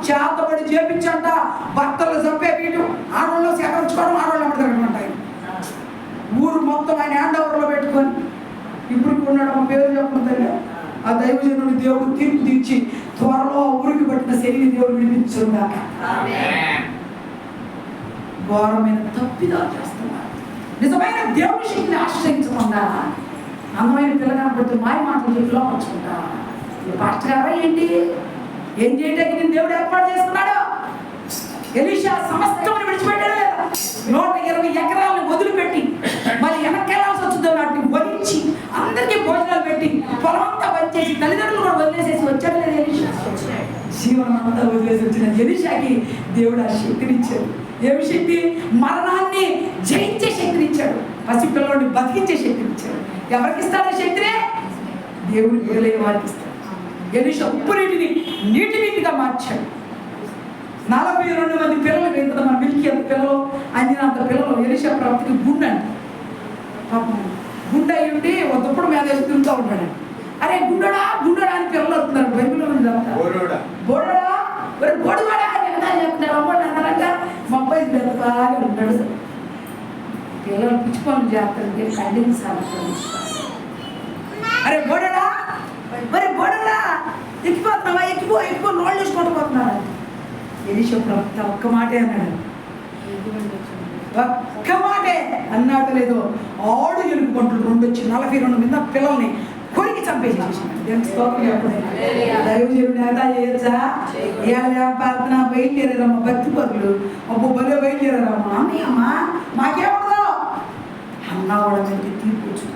చేతబడి చేపించంట. భర్తలు చంపే వీడు ఆడవాళ్ళు సేకరించుకోవడం, ఆడవాళ్ళు అమ్మటాయి. ఊరు మొత్తం ఆయన హ్యాండ్ ఓవర్లో పెట్టుకొని ఇప్పుడు ఉన్నాడు. మా పేరు చెప్పకుండా ఆ దైవజనుడు దేవుడు తీర్పు తీర్చి త్వరలో ఊరికి పట్టిన శరీర దేవుడు వినిపించుగా. ఘోరమైన తప్పిదాలు చేస్తున్నారు. నిజమైన దేవుడి శక్తిని ఆశ్రయించకుండా అందమైన పిల్లగాకపోతే మాయ మాటలు చెప్పి లోపరుచుకుంటా. పాస్టర్ గారా ఏంటి, ఏం చేయడానికి నేను దేవుడు ఏర్పాటు చేస్తున్నాడు? ఎలీషా సమస్తమని విడిచిపెట్టాడు లేదా? 120 ఎకరాలను వదిలిపెట్టి మళ్ళీ వెనక్కెళ్ళాల్సి వచ్చిందో వాటిని వదిలించి అందరికీ భోజనాలు పెట్టి పొలం అంతా పనిచేసి తల్లిదండ్రులు కూడా వదిలేసేసి వచ్చాడు లేదు ఎలీషా? జీవనం అంతా వదిలేసి వచ్చిన ఎలీషాకి దేవుడు ఆ శక్తినిచ్చాడు. ఏమి శక్తి? మరణాన్ని జయించే శక్తినిచ్చాడు. పసిపిల్లవాడిని బతికించే శక్తినిచ్చాడు. ఎవరికి ఇస్తాడు ఆ శక్తిని? దేవుని బిడ్డలైన వారికి ఇస్తాడు. ఎలీషా ఉప్పు నీటిగా మార్చాడు. 42 మంది పిల్లలు కదా, మన మిల్కి అంత పిల్లలు, అందినంత పిల్లలు. ఎలీషా ప్రవక్తకి గుండండి, పాపం గుండె అయ్యి ఉండి ఒక్కప్పుడు మీద వేసి తింటూ ఉంటాడు. అరే గుండోడా అని పిల్లలు వస్తున్నారు. బైబిల్లో ఉంది బోడోడా, బోడివాడా అని చెప్తున్నారు. అమ్మోడు అన్నారంట, మా అబ్బాయి బాగా ఉంటాడు. పిల్లలు పిచ్చి పనులు చేస్తారు, ఖండించాలి. అరే బోడోడా, మరి బోడోడా ఎక్కిపోతున్నావా? ఎక్కిపో నోళ్ళు వేసుకుంటూ పోతున్నారు. ఎలీషా ప్రవక్త ఒక్క మాటే అన్నాడు, ఒక్క మాటే అన్నాడు. లేదో ఆడు ఎలుగుబంటులు 2 వచ్చి 42 మంది పిల్లల్ని కొరికి చంపేసి దైవజనుడు నేత చేయొచ్చా? ఇవాళ ప్రార్థన బయలుదేరారమ్మ, భక్తి పరులు అబ్బో భలే బయలుదేరారమ్మ. అమ్మా మాకేమో అన్నా వాళ్ళ మీద తీర్పు వచ్చింది.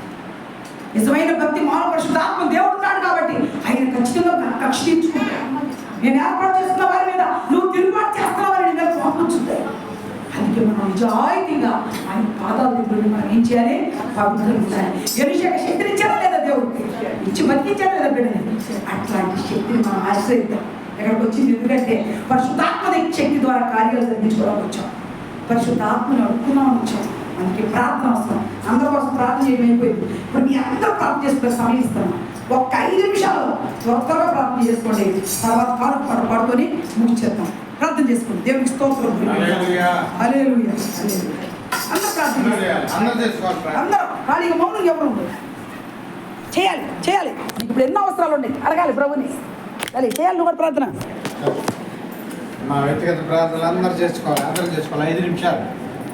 నిజమైన భక్తి మానవ పరిశుద్ధాత్మ దేవుడు ఉన్నాడు కాబట్టి ఆయన ఖచ్చితంగా కక్ష తీర్చుకుంటాడు. నేను ఏర్పాటు చేస్తున్న వారి మీద నువ్వు తిరుగుబాటు చేస్తున్నావని నీ మీద కోపం వచ్చింది. అందుకే మనం నిజాయితీగా ఆయన పాదాల దగ్గర మనం ఏం చేయాలి? పవిత్రించాలి. ఎలీషా శక్తిని ఇచ్చారా లేదా? దేవుడు ఇచ్చి బతికించారా లేదా బిడ్డని? అట్లాంటి శక్తిని మనం ఆశ్రయిద్దాం. ఎక్కడికి వచ్చింది ఎందుకంటే పరిశుద్ధాత్మ శక్తి ద్వారా కార్యాలు జరిగించుకోవడానికి వచ్చాం. పరిశుద్ధాత్మని అడుక్కున్నామని వచ్చాం. అందుకే ప్రార్థన అవసరం. అందరి కోసం ప్రార్థన చేయడం అయిపోయింది. ఇప్పుడు మీ అందరూ ప్రార్థన చేసుకునే సమయం ఇస్తాను. ఒక్క 5 నిమిషాలు త్వరగా ప్రార్థన చేసుకోండి. తర్వాత కాలు పడుకొని ముగిచేద్దాం. ప్రార్థన చేసుకోండి. దేవునికి స్తోత్రం. హల్లెలూయా హల్లెలూయా. అందరూ ప్రార్థన అందరూ ఖాళీగా మౌనం ఎవరు చేయాలి. ఇప్పుడు ఎన్నో అవసరాలు ఉన్నాయి, అడగాలి ప్రభుని. చేయాలి నువ్వు కూడా ప్రార్థన. మా వ్యక్తిగత ప్రార్థనలు అందరూ చేసుకోవాలి. 5 నిమిషాలు.